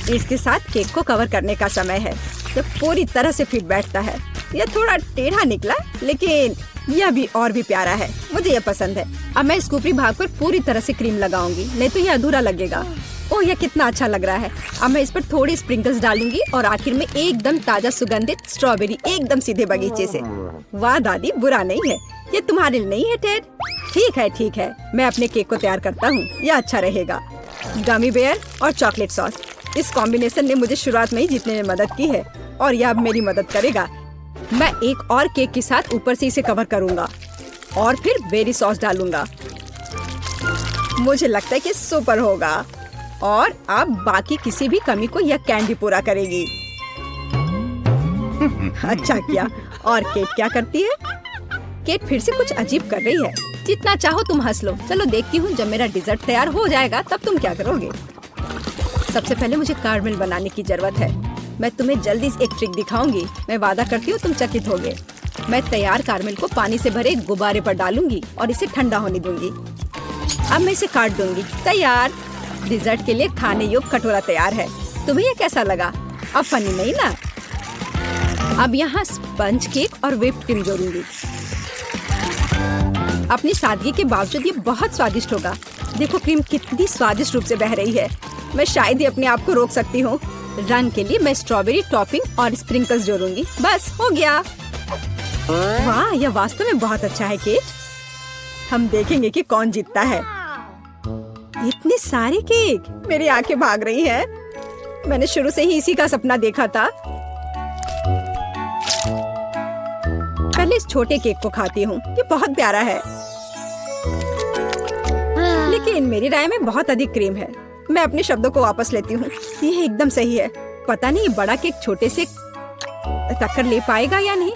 इसके साथ केक को कवर करने का समय है। यह पूरी तरह से फिट बैठता है। यह थोड़ा टेढ़ा निकला, लेकिन यह भी और भी प्यारा है। मुझे यह पसंद है। अब मैं इस ऊपरी भाग पर पूरी तरह से क्रीम लगाऊंगी, नहीं तो यह अधूरा लगेगा। ओह, यह कितना अच्छा लग रहा है। अब मैं इस पर थोड़ी स्प्रिंकल्स डालूंगी और आखिर में एकदम ताजा सुगंधित स्ट्रॉबेरी, एकदम सीधे बगीचे से। वाह दादी, बुरा नहीं है। ये तुम्हारे लिए नहीं है टेड। ठीक है, ठीक है। मैं अपने केक को तैयार करता हूँ। यह अच्छा रहेगा। गमी बेयर और चॉकलेट सॉस, इस कॉम्बिनेशन ने मुझे शुरुआत में ही जीतने में मदद की है और यह अब मेरी मदद करेगा। मैं एक और केक के साथ ऊपर से इसे कवर करूंगा और फिर बेरी सॉस डालूंगा। मुझे लगता है कि सुपर होगा और अब बाकी किसी भी कमी को यह कैंडी पूरा करेगी। अच्छा किया। और केट क्या करती है? केट फिर से कुछ अजीब कर रही है। जितना चाहो तुम हंस लो। चलो देखती हूँ, जब मेरा डिजर्ट तैयार हो जाएगा तब तुम क्या करोगे। सबसे पहले मुझे कारमेल बनाने की जरूरत है। मैं तुम्हें जल्दी एक ट्रिक दिखाऊंगी। मैं वादा करती हूँ तुम चकित होगे। मैं तैयार कारमेल को पानी से भरे एक गुब्बारे पर डालूंगी और इसे ठंडा होने दूंगी। अब मैं इसे काट दूंगी। तैयार। डिजर्ट के लिए खाने योग्य कटोरा तैयार है। तुम्हें यह कैसा लगा? अब फनी नहीं ना? अब यहाँ स्पंज केक और व्हिप्ड क्रीम जोड़ूंगी। अपनी सादगी के बावजूद ये बहुत स्वादिष्ट होगा। देखो क्रीम कितनी स्वादिष्ट रूप से बह रही है। मैं शायद ही अपने आप को रोक सकती हूँ। रंग के लिए मैं स्ट्रॉबेरी टॉपिंग और स्प्रिंकल्स जोड़ूंगी। बस हो गया। वाह, यह वास्तव में बहुत अच्छा है केट। हम देखेंगे कि कौन जीतता है। इतने सारे केक, मेरी आंखें भाग रही हैं। मैंने शुरू से ही इसी का सपना देखा था। पहले इस छोटे केक को खाती हूँ। ये बहुत प्यारा है, लेकिन मेरी राय में बहुत अधिक क्रीम है। मैं अपने शब्दों को वापस लेती हूँ। ये एकदम सही है। पता नहीं बड़ा केक छोटे से टक्कर ले पाएगा या नहीं।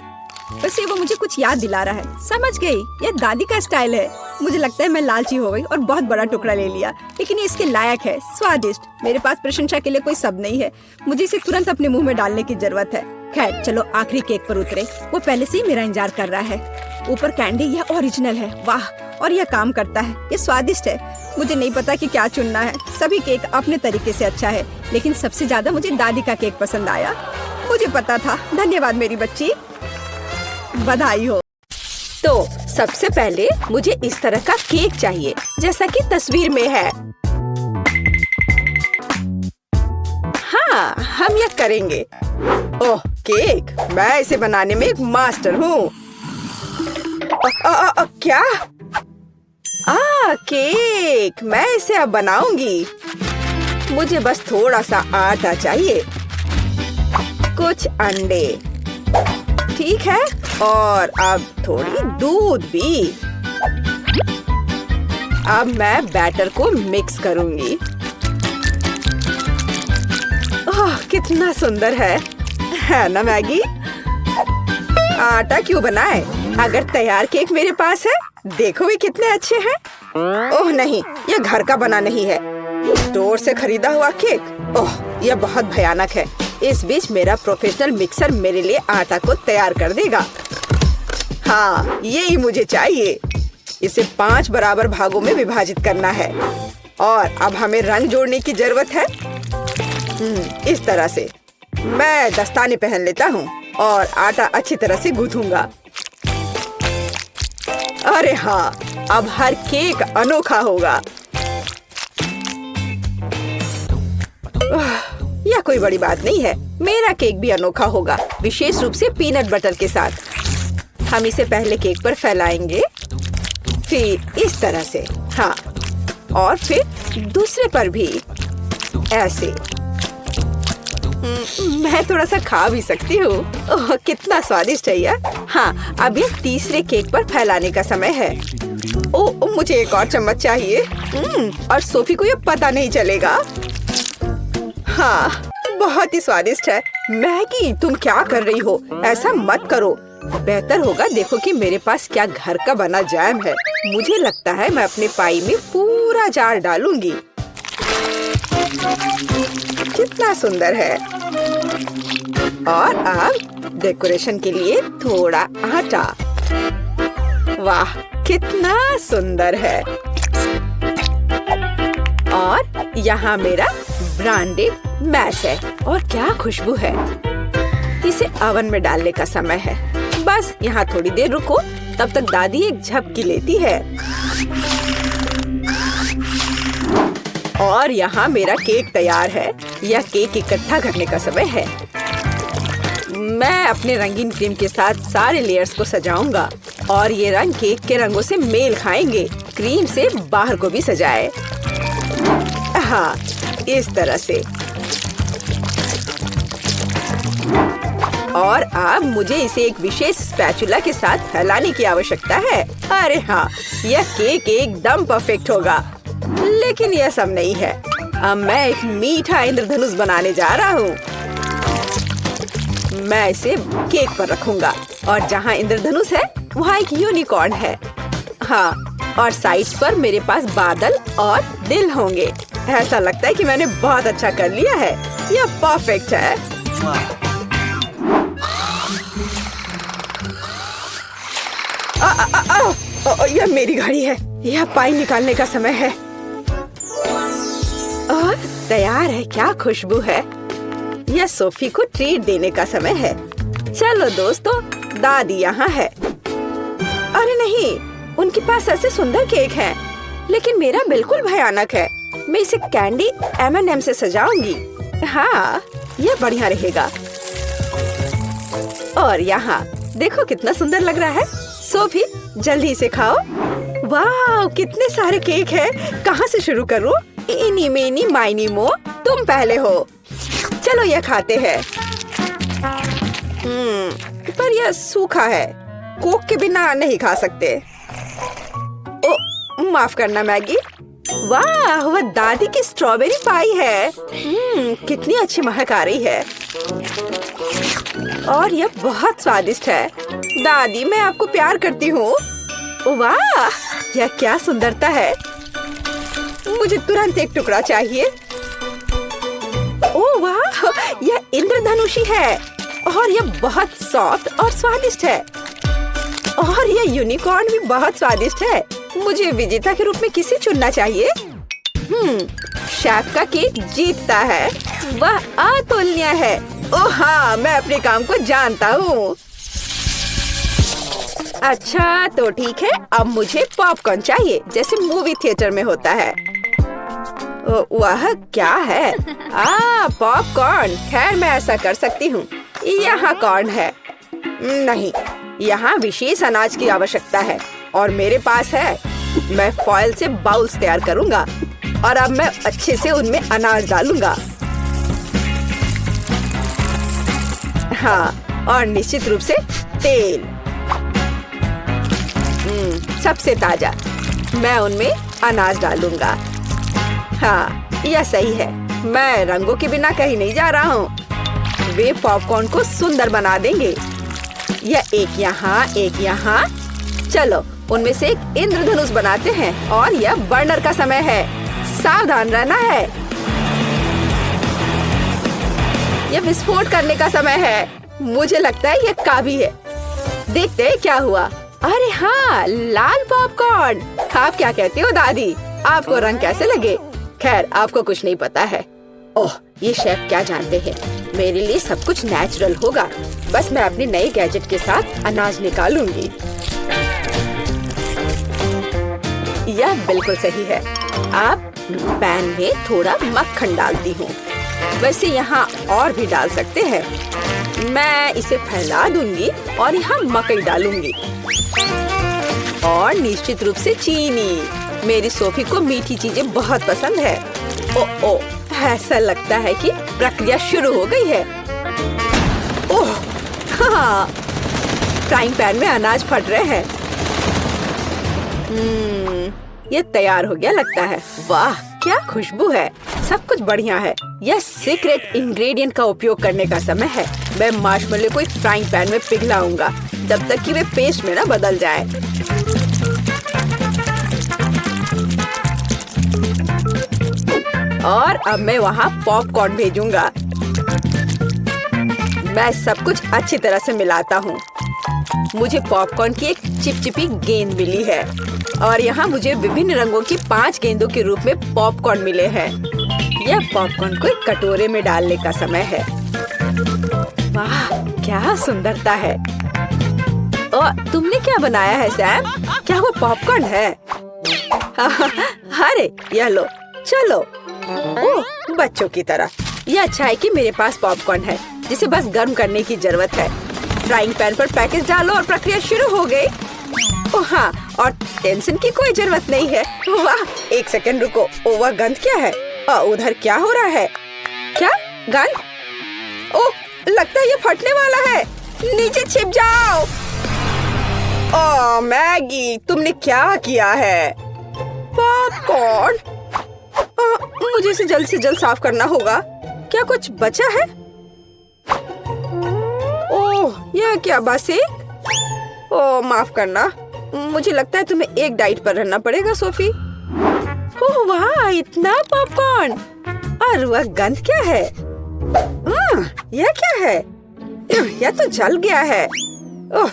वैसे वो मुझे कुछ याद दिला रहा है। समझ गई, यह दादी का स्टाइल है। मुझे लगता है मैं लालची हो गई और बहुत बड़ा टुकड़ा ले लिया, लेकिन ये इसके लायक है। स्वादिष्ट। मेरे पास प्रशंसा के लिए कोई शब्द नहीं है। मुझे इसे तुरंत अपने मुंह में डालने की जरूरत है। खैर चलो आखिरी केक पर उतरे। वो पहले से ही मेरा इंतजार कर रहा है। ऊपर कैंडी, यह ओरिजिनल है। वाह, और यह काम करता है। ये स्वादिष्ट है। मुझे नहीं पता कि क्या चुनना है। सभी केक अपने तरीके से अच्छा है, लेकिन सबसे ज्यादा मुझे दादी का केक पसंद आया। मुझे पता था। धन्यवाद मेरी बच्ची, बधाई हो। तो सबसे पहले मुझे इस तरह का केक चाहिए, जैसा कि तस्वीर में है। हाँ, हम यह करेंगे। ओह केक, मैं इसे बनाने में एक मास्टर हूँ। क्या? केक, मैं इसे अब बनाऊंगी। मुझे बस थोड़ा सा आटा चाहिए, कुछ अंडे, ठीक है, और अब थोड़ी दूध भी। अब मैं बैटर को मिक्स करूंगी। ओह, कितना सुंदर है ना मैगी? आटा क्यों बनाए अगर तैयार केक मेरे पास है। देखो ये कितने अच्छे हैं। ओह नहीं, यह घर का बना नहीं है, स्टोर से खरीदा हुआ केक। ओह, यह बहुत भयानक है। इस बीच मेरा प्रोफेशनल मिक्सर मेरे लिए आटा को तैयार कर देगा। हाँ, यही मुझे चाहिए। इसे 5 बराबर भागों में विभाजित करना है और अब हमें रंग जोड़ने की जरूरत है। इस तरह से मैं दस्ताने पहन लेता हूँ और आटा अच्छी तरह से गूंथूंगा। अरे हाँ, अब हर केक अनोखा होगा। यह कोई बड़ी बात नहीं है, मेरा केक भी अनोखा होगा, विशेष रूप से पीनट बटर के साथ। हम इसे पहले केक पर फैलाएंगे, फिर इस तरह से, हाँ, और फिर दूसरे पर भी ऐसे। मैं थोड़ा सा खा भी सकती हूँ। ओह, कितना स्वादिष्ट है यह। हाँ, अब ये तीसरे केक पर फैलाने का समय है। ओह, मुझे एक और चम्मच चाहिए। और सोफी को ये पता नहीं चलेगा। हाँ, बहुत ही स्वादिष्ट है। मैगी, तुम क्या कर रही हो? ऐसा मत करो। बेहतर होगा देखो कि मेरे पास क्या घर का बना जैम है। मुझे लगता है मैं अपने पाई में पूरा जार डालूंगी। कितना सुंदर है। और अब डेकोरेशन के लिए थोड़ा आटा। वाह, कितना सुंदर है। और यहाँ मेरा ब्रांडेड मैश है और क्या खुशबू है। इसे ओवन में डालने का समय है। बस यहाँ थोड़ी देर रुको, तब तक दादी एक झपकी लेती है। और यहाँ मेरा केक तैयार है। यह केक इकट्ठा करने का समय है। मैं अपने रंगीन क्रीम के साथ सारे लेयर्स को सजाऊंगा और ये रंग केक के रंगों से मेल खाएंगे। क्रीम से बाहर को भी सजाए। हाँ, इस तरह से। और अब मुझे इसे एक विशेष स्पैचुला के साथ फैलाने की आवश्यकता है। अरे हाँ, यह केक एकदम परफेक्ट होगा। लेकिन यह सब नहीं है। अब मैं एक मीठा इंद्रधनुष बनाने जा रहा हूँ। मैं इसे केक पर रखूंगा और जहाँ इंद्रधनुष है वहाँ एक यूनिकॉर्न है। हाँ, और साइड्स पर मेरे पास बादल और दिल होंगे। ऐसा लगता है कि मैंने बहुत अच्छा कर लिया है। यह परफेक्ट है। यह मेरी घड़ी है। यह पाई निकालने का समय है। और तैयार है। क्या खुशबू है। यह सोफी को ट्रीट देने का समय है। चलो दोस्तों, दादी यहाँ है। अरे नहीं, उनके पास ऐसे सुंदर केक हैं, लेकिन मेरा बिल्कुल भयानक है। मैं इसे कैंडी M&M से सजाऊंगी। हाँ, यह बढ़िया रहेगा। और यहाँ देखो कितना सुंदर लग रहा है। सोफी, जल्दी इसे खाओ। वाह, कितने सारे केक हैं। कहाँ से शुरू करूँ? एनी मेनी माइनी मो, तुम पहले हो। चलो यह खाते हैं। पर यह सूखा है। कोक के बिना नहीं खा सकते। ओ, माफ करना मैगी। वाह, वह दादी की स्ट्रॉबेरी पाई है। कितनी अच्छी महक आ रही है। और यह बहुत स्वादिष्ट है। दादी, मैं आपको प्यार करती हूँ। वाह, यह क्या सुंदरता है। मुझे तुरंत एक टुकड़ा चाहिए। ओह वाह, यह इंद्रधनुषी है और यह बहुत सॉफ्ट और स्वादिष्ट है। और यह यूनिकॉर्न भी बहुत स्वादिष्ट है। मुझे विजेता के रूप में किसे चुनना चाहिए? शेफ का केक जीतता है। वह अतुलनीय है। ओह हाँ, मैं अपने काम को जानता हूँ। अच्छा तो ठीक है, अब मुझे पॉपकॉर्न चाहिए, जैसे मूवी थिएटर में होता है। वह क्या है? पॉपकॉर्न। खैर, मैं ऐसा कर सकती हूँ। यहाँ कॉर्न है। नहीं, यहाँ विशेष अनाज की आवश्यकता है और मेरे पास है। मैं फॉइल से बाउल्स तैयार करूँगा और अब मैं अच्छे से उनमें अनाज डालूंगा। हाँ, और निश्चित रूप से तेल। सबसे ताजा। मैं उनमें अनाज डालूंगा। हाँ, यह सही है। मैं रंगों के बिना कहीं नहीं जा रहा हूँ। वे पॉपकॉर्न को सुंदर बना देंगे। यह एक यहाँ, एक यहाँ। चलो, उनमें से एक इंद्रधनुष बनाते हैं और यह बर्नर का समय है। सावधान रहना है। यह विस्फोट करने का समय है। मुझे लगता है यह काफी है। देखते हैं क्या हुआ। अरे हाँ, लाल पॉपकॉर्न। आप क्या कहते हो दादी? आपको रंग कैसे लगे? खैर, आपको कुछ नहीं पता है। ओह, ये शेफ क्या जानते हैं। मेरे लिए सब कुछ नेचुरल होगा। बस मैं अपने नए गैजेट के साथ अनाज निकालूंगी। यह बिल्कुल सही है। आप पैन में थोड़ा मक्खन डालती हूँ। वैसे यहाँ और भी डाल सकते हैं। मैं इसे फैला दूंगी और यहाँ मकई डालूंगी और निश्चित रूप से चीनी। मेरी सोफी को मीठी चीजें बहुत पसंद है। ओ, ऐसा लगता है कि प्रक्रिया शुरू हो गई है। ओह, हाँ, फ्राइंग पैन में अनाज फट रहे हैं। ये तैयार हो गया लगता है। वाह, क्या खुशबू है। सब कुछ बढ़िया है। यह सीक्रेट इंग्रेडिएंट का उपयोग करने का समय है। मैं मार्शमेलो को एक फ्राइंग पैन में पिघलाऊंगा जब तक कि वे पेस्ट में न बदल जाए। और अब मैं वहाँ पॉपकॉर्न भेजूंगा। मैं सब कुछ अच्छी तरह से मिलाता हूँ। मुझे पॉपकॉर्न की एक चिपचिपी गेंद मिली है और यहाँ मुझे विभिन्न रंगों की 5 गेंदों के रूप में पॉपकॉर्न मिले हैं। यह पॉपकॉर्न को एक कटोरे में डालने का समय है। वाह, क्या सुंदरता है। और तुमने क्या बनाया है सैम? क्या वो पॉपकॉर्न है? अरे, यह लो, चलो। ओह, बच्चों की तरह। यह अच्छा है कि मेरे पास पॉपकॉर्न है जिसे बस गर्म करने की जरूरत है। फ्राइंग पैन पर पैकेज डालो और प्रक्रिया शुरू हो गई। ओह हाँ, और टेंशन की कोई जरूरत नहीं है। वाह, एक सेकंड रुको। ओह, वह गंध क्या है? उधर क्या हो रहा है? क्या गंध? ओह, लगता है ये फटने वाला है। नीचे छिप जाओ। ओह मैगी, तुमने क्या किया है? पॉपकॉर्न। मुझे इसे जल्द से जल्द साफ करना होगा। क्या कुछ बचा है? ओह, यह क्या बस एक? ओह, माफ करना। मुझे लगता है तुम्हें एक डाइट पर रहना पड़ेगा सोफी। ओह वाह, इतना पॉपकॉर्न। और वह गंध क्या है? यह क्या है? यह तो जल गया है। ओह,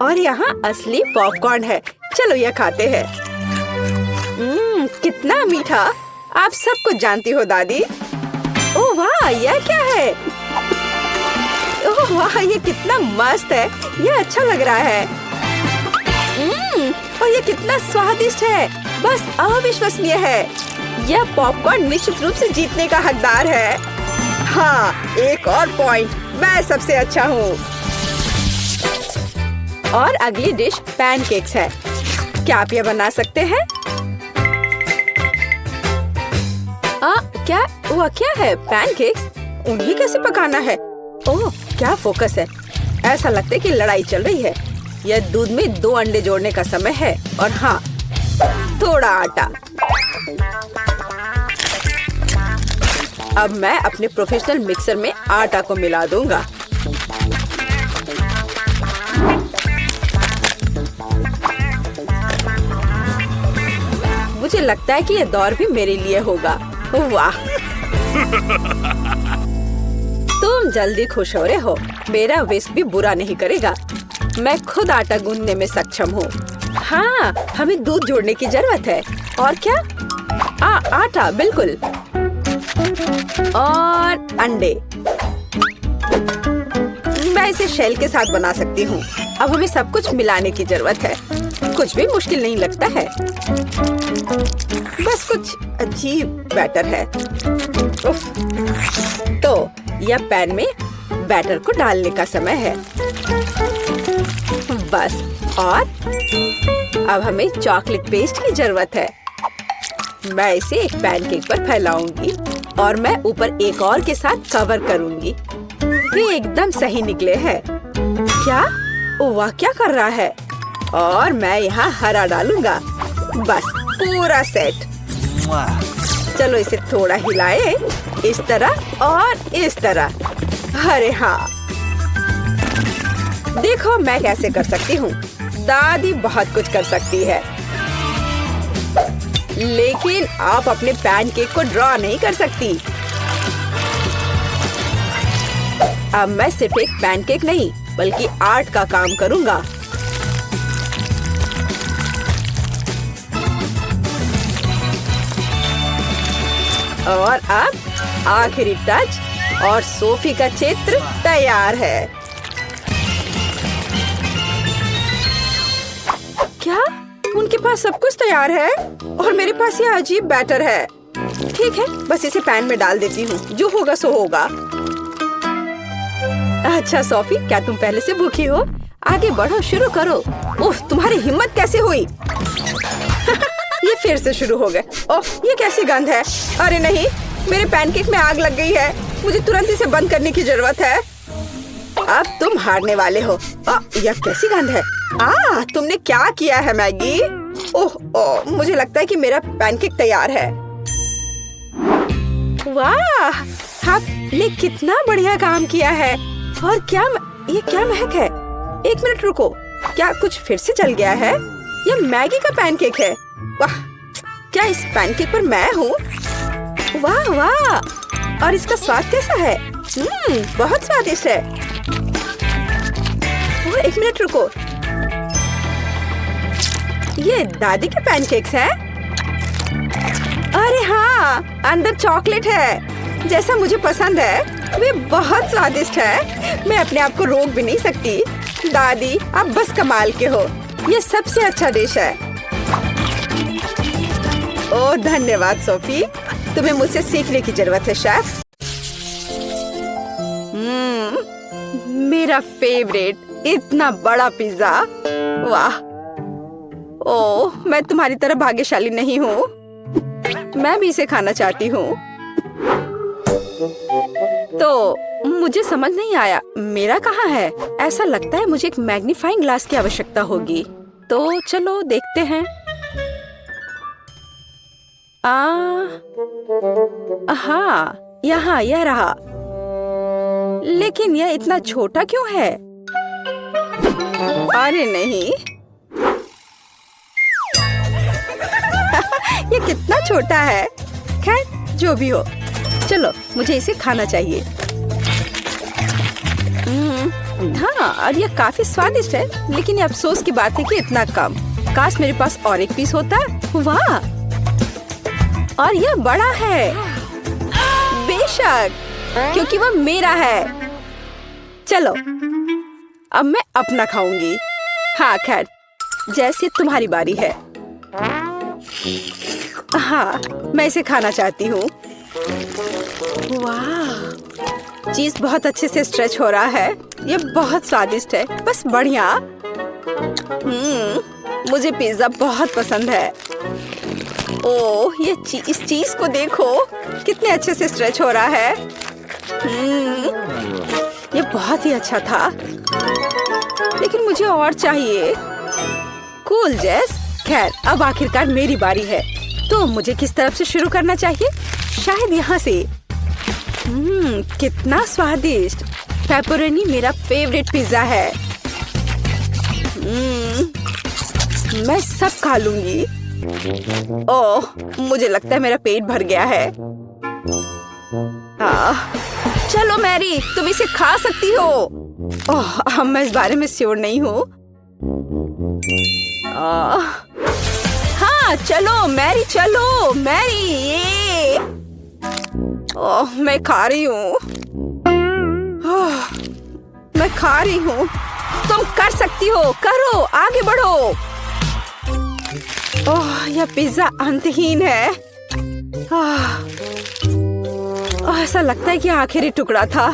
और यहाँ असली पॉपकॉर्न है। चलो यह खाते हैं। कितना मीठा। आप सब कुछ जानती हो दादी। ओह वाह, यह क्या है? ओह वाह, ये कितना मस्त है। यह अच्छा लग रहा है। और ये कितना स्वादिष्ट है। बस अविश्वसनीय है। यह पॉपकॉर्न निश्चित रूप से जीतने का हकदार है। हाँ, एक और पॉइंट। मैं सबसे अच्छा हूँ। और अगली डिश पैनकेक्स है। क्या आप यह बना सकते हैं? क्या है? पैनकेक्स? उन्हें कैसे पकाना है? ओह, क्या फोकस है। ऐसा लगता है कि लड़ाई चल रही है। यह दूध में 2 अंडे जोड़ने का समय है और हाँ, थोड़ा आटा। अब मैं अपने प्रोफेशनल मिक्सर में आटा को मिला दूंगा। मुझे लगता है कि यह दौर भी मेरे लिए होगा। वाह, तुम जल्दी खुश हो रहे हो। मेरा विस्क भी बुरा नहीं करेगा। मैं खुद आटा गूंदने में सक्षम हूँ। हाँ, हमें दूध जोड़ने की जरूरत है। और क्या? आटा, बिल्कुल। और अंडे। मैं इसे शेल के साथ बना सकती हूँ। अब हमें सब कुछ मिलाने की जरूरत है। कुछ भी मुश्किल नहीं लगता है। बस कुछ अजीब बैटर है। उफ। तो यह पैन में बैटर को डालने का समय है। बस, और अब हमें चॉकलेट पेस्ट की जरूरत है। मैं इसे एक पैनकेक पर फैलाऊंगी और मैं ऊपर एक और के साथ कवर करूंगी। ये एकदम सही निकले हैं। क्या? ओ वाह, क्या कर रहा है? और मैं यहाँ हरा डालूंगा। बस पूरा सेट। चलो इसे थोड़ा हिलाए, इस तरह और इस तरह। अरे हाँ, देखो मैं कैसे कर सकती हूँ। दादी बहुत कुछ कर सकती है, लेकिन आप अपने पैनकेक को ड्रॉ नहीं कर सकती। अब मैं सिर्फ एक पैनकेक नहीं बल्कि आर्ट का काम करूंगा। और अब आखिरी टच और सोफी का चित्र तैयार है। क्या? उनके पास सब कुछ तैयार है और मेरे पास ये अजीब बैटर है। ठीक है, बस इसे पैन में डाल देती हूँ। जो होगा सो होगा। अच्छा सोफी, क्या तुम पहले से भूखी हो? आगे बढ़ो, शुरू करो। ओह, तुम्हारी हिम्मत कैसे हुई? ये फिर से शुरू हो गए। ओह, ये कैसी गंध है? अरे नहीं, मेरे पैनकेक में आग लग गई है। मुझे तुरंत इसे बंद करने की जरूरत है। अब तुम हारने वाले हो। यह कैसी गंध है? तुमने क्या किया है मैगी? ओह, मुझे लगता है कि मेरा पैनकेक तैयार है। वाह, आपने कितना बढ़िया काम किया है। और ये क्या महक है? एक मिनट रुको, क्या कुछ फिर से जल गया है? यह मैगी का पैनकेक है। वाह, क्या इस पैनकेक पर मैं हूँ? वाह वाह, और इसका स्वाद कैसा है? बहुत स्वादिष्ट है। एक मिनट रुको, ये दादी के पैनकेक्स हैं? अरे हाँ, अंदर चॉकलेट है जैसा मुझे पसंद है। वे बहुत स्वादिष्ट है। मैं अपने आप को रोक भी नहीं सकती। दादी, आप बस कमाल के हो। ये सबसे अच्छा डिश है। ओह धन्यवाद सोफी, तुम्हें मुझसे सीखने की जरूरत है शेफ। मेरा फेवरेट, इतना बड़ा पिज्जा। वाह, ओह मैं तुम्हारी तरह भाग्यशाली नहीं हूँ। मैं भी इसे खाना चाहती हूँ। तो मुझे समझ नहीं आया, मेरा कहाँ है? ऐसा लगता है मुझे एक मैग्नीफाइंग ग्लास की आवश्यकता होगी। तो चलो देखते हैं। हाँ, यहाँ यह रहा। लेकिन यह इतना छोटा क्यों है? अरे नहीं, ये कितना छोटा है। खैर, जो भी हो, चलो मुझे इसे खाना चाहिए। हाँ, और यह काफी स्वादिष्ट है, लेकिन ये अफसोस की बात है कि इतना कम। काश मेरे पास और एक पीस होता। वाह, और यह बड़ा है। बेशक, क्योंकि वह मेरा है। चलो, अब मैं अपना खाऊंगी। हाँ खैर, जैसे तुम्हारी बारी है। हाँ, मैं इसे खाना चाहती हूँ। वाह, चीज बहुत अच्छे से स्ट्रेच हो रहा है। ये बहुत स्वादिष्ट है, बस बढ़िया। मुझे पिज्जा बहुत पसंद है। ओह, इस चीज को देखो, कितने अच्छे से स्ट्रेच हो रहा है। ये बहुत ही अच्छा था, लेकिन मुझे और चाहिए। कूल जेस। खैर, अब आखिरकार मेरी बारी है। तो मुझे किस तरफ से शुरू करना चाहिए? शायद यहाँ से। कितना स्वादिष्ट। पेपरोनी मेरा फेवरेट पिज्जा है। मैं सब खा लूंगी। ओह, मुझे लगता है मेरा पेट भर गया है। चलो मैरी, तुम इसे खा सकती हो। ओह, मैं इस बारे में श्योर नहीं हूँ। हाँ, चलो मैरी, चलो मैरी। ये ओह, मैं खा रही हूँ। मैं खा रही हूँ। तुम कर सकती हो, करो, आगे बढ़ो। ओह, यह पिज्जा अंतहीन है। ऐसा लगता है कि आखिरी टुकड़ा था।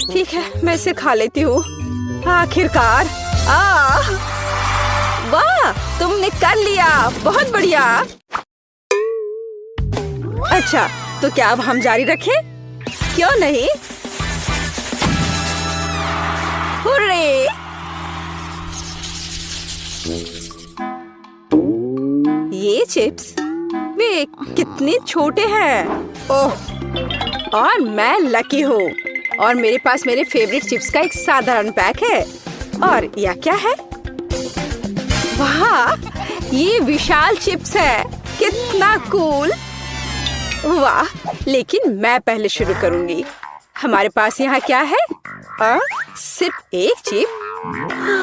ठीक है, मैं इसे खा लेती हूँ। आखिरकार। वाह, तुमने कर लिया, बहुत बढ़िया। अच्छा, तो क्या अब हम जारी रखें? क्यों नहीं? हुर्रे! ये चिप्स वे कितने छोटे हैं। ओह, और मैं लकी हूँ और मेरे पास मेरे फेवरेट चिप्स का एक साधारण पैक है। और यह क्या है? वाह, ये विशाल चिप्स है, कितना कूल। वाह, लेकिन मैं पहले शुरू करूंगी। हमारे पास यहाँ क्या है? सिर्फ एक चिप?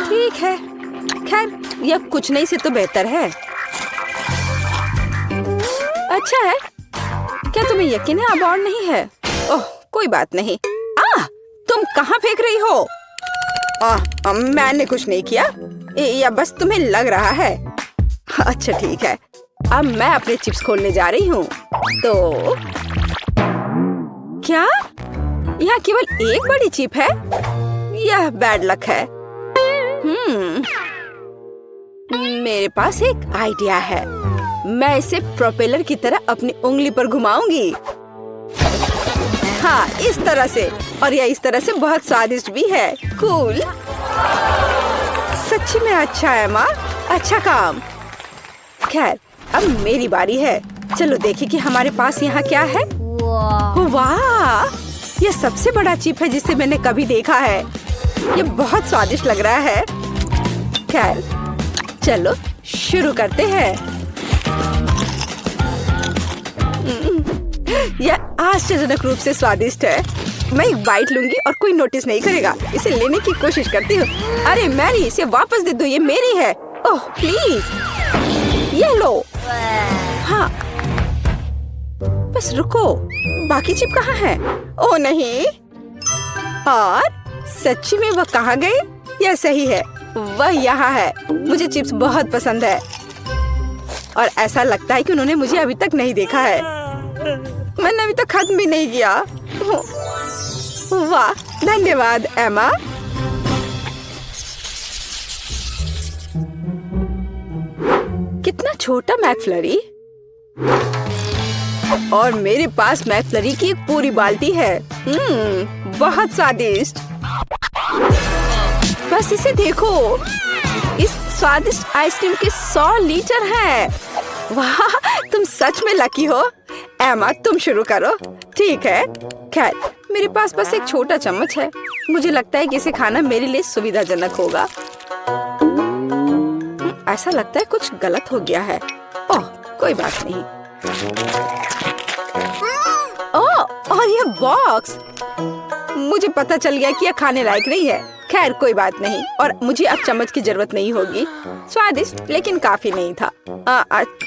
ठीक है, खैर यह कुछ नहीं से तो बेहतर है। अच्छा है। क्या तुम्हें यकीन है अब और नहीं है? ओह, कोई बात नहीं। तुम कहाँ फेंक रही हो? मैंने कुछ नहीं किया, या बस तुम्हें लग रहा है। अच्छा ठीक है, अब मैं अपने चिप्स खोलने जा रही हूँ। तो क्या यहाँ केवल एक बड़ी चिप है? यह बैड लक है। मेरे पास एक आइडिया है। मैं इसे प्रोपेलर की तरह अपनी उंगली पर घुमाऊंगी। हाँ, इस तरह से। और यह इस तरह से बहुत स्वादिष्ट भी है। कूल। सच्ची में अच्छा है माँ, अच्छा काम। खैर, अब मेरी बारी है। चलो देखें कि हमारे पास यहाँ क्या है। वाह, यह सबसे बड़ा चिप है जिसे मैंने कभी देखा है। यह बहुत स्वादिष्ट लग रहा है। खैर, चलो शुरू करते हैं। यह आश्चर्यजनक रूप से स्वादिष्ट है। मैं एक बाइट लूंगी और कोई नोटिस नहीं करेगा। इसे लेने की कोशिश करती हूँ। अरे मैरी, इसे वापस दे दो, ये मेरी है। ओह प्लीज, ये लो। हाँ, बस रुको, बाकी चिप कहाँ है? ओह नहीं। और सच्ची में वह कहाँ गए? यह सही है, वह यहाँ है। मुझे चिप्स बहुत पसंद है और ऐसा लगता है कि उन्होंने मुझे अभी तक नहीं देखा है। मैंने अभी तक खत्म भी नहीं किया। वाह, धन्यवाद एमा। कितना छोटा मैकफ्लरी। और मेरे पास मैकफ्लरी की एक पूरी बाल्टी है। बहुत स्वादिष्ट। बस इसे देखो, इस स्वादिष्ट आइसक्रीम के 100 लीटर हैं। वाह, तुम सच में लकी हो। एमा, तुम शुरू करो। ठीक है। खैर, मेरे पास बस एक छोटा चम्मच है। मुझे लगता है कि इसे खाना मेरे लिए सुविधाजनक होगा। ऐसा लगता है कुछ गलत हो गया है। ओह, कोई बात नहीं। ओह, और यह बॉक्स, मुझे पता चल गया कि यह खाने लायक नहीं है। खैर कोई बात नहीं, और मुझे अब चम्मच की जरूरत नहीं होगी। स्वादिष्ट लेकिन काफी नहीं था।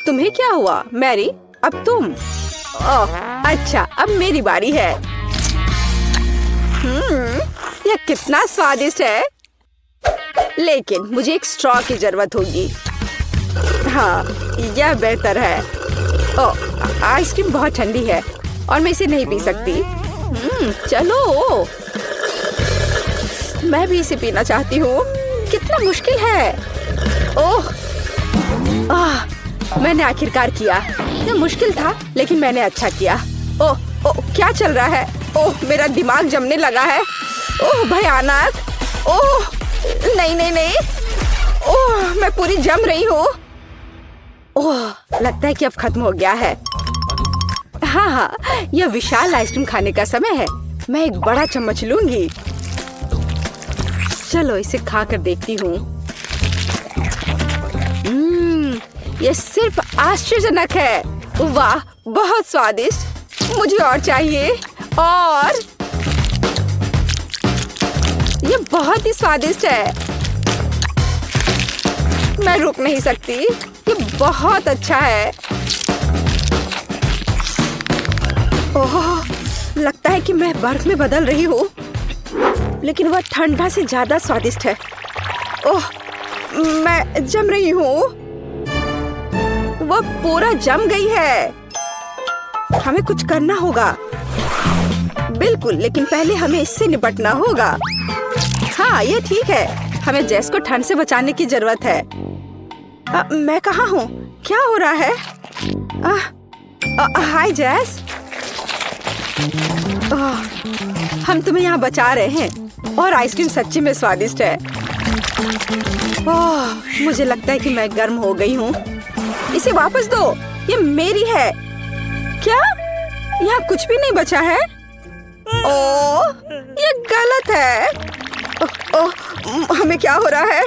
तुम्हें क्या हुआ मैरी? अब तुम। ओह अच्छा, अब मेरी बारी है। यह कितना स्वादिष्ट है, लेकिन मुझे एक स्ट्रॉ की जरूरत होगी। हाँ, यह बेहतर है। ओह, आइसक्रीम बहुत ठंडी है और मैं इसे नहीं पी सकती। चलो, मैं भी इसे पीना चाहती हूँ। कितना मुश्किल है। ओह, मैंने आखिरकार किया। यह मुश्किल था, लेकिन मैंने अच्छा किया। ओह, क्या चल रहा है? ओह, मेरा दिमाग जमने लगा है। ओह, भयानक। ओह, नहीं नहीं नहीं। ओह, मैं पूरी जम रही हूँ। ओह, लगता है कि अब खत्म हो गया है। हाँ, यह विशाल आइसक्रीम खाने का समय है। मैं एक बड़ा चम्मच लूंगी। चलो इसे खाकर देखती हूँ। यह सिर्फ आश्चर्यजनक है। वाह, बहुत स्वादिष्ट। मुझे और चाहिए। और यह बहुत ही स्वादिष्ट है। मैं रुक नहीं सकती। यह बहुत अच्छा है। ओह, लगता है कि मैं बर्फ में बदल रही हूँ, लेकिन वह ठंडा से ज्यादा स्वादिष्ट है। ओह, मैं जम रही हूँ। वह पूरा जम गई है। हमें कुछ करना होगा। बिल्कुल, लेकिन पहले हमें इससे निपटना होगा। हाँ, ये ठीक है। हमें जेस को ठंड से बचाने की जरूरत है। मैं कहाँ हूँ? क्या हो रहा है? हाय जैस। हम तुम्हें यहाँ बचा रहे हैं और आइसक्रीम सच्ची में स्वादिष्ट है। मुझे लगता है कि मैं गर्म हो गई हूँ। इसे वापस दो, ये मेरी है। क्या? यहाँ कुछ भी नहीं बचा है? ये गलत है। हमें क्या हो रहा है?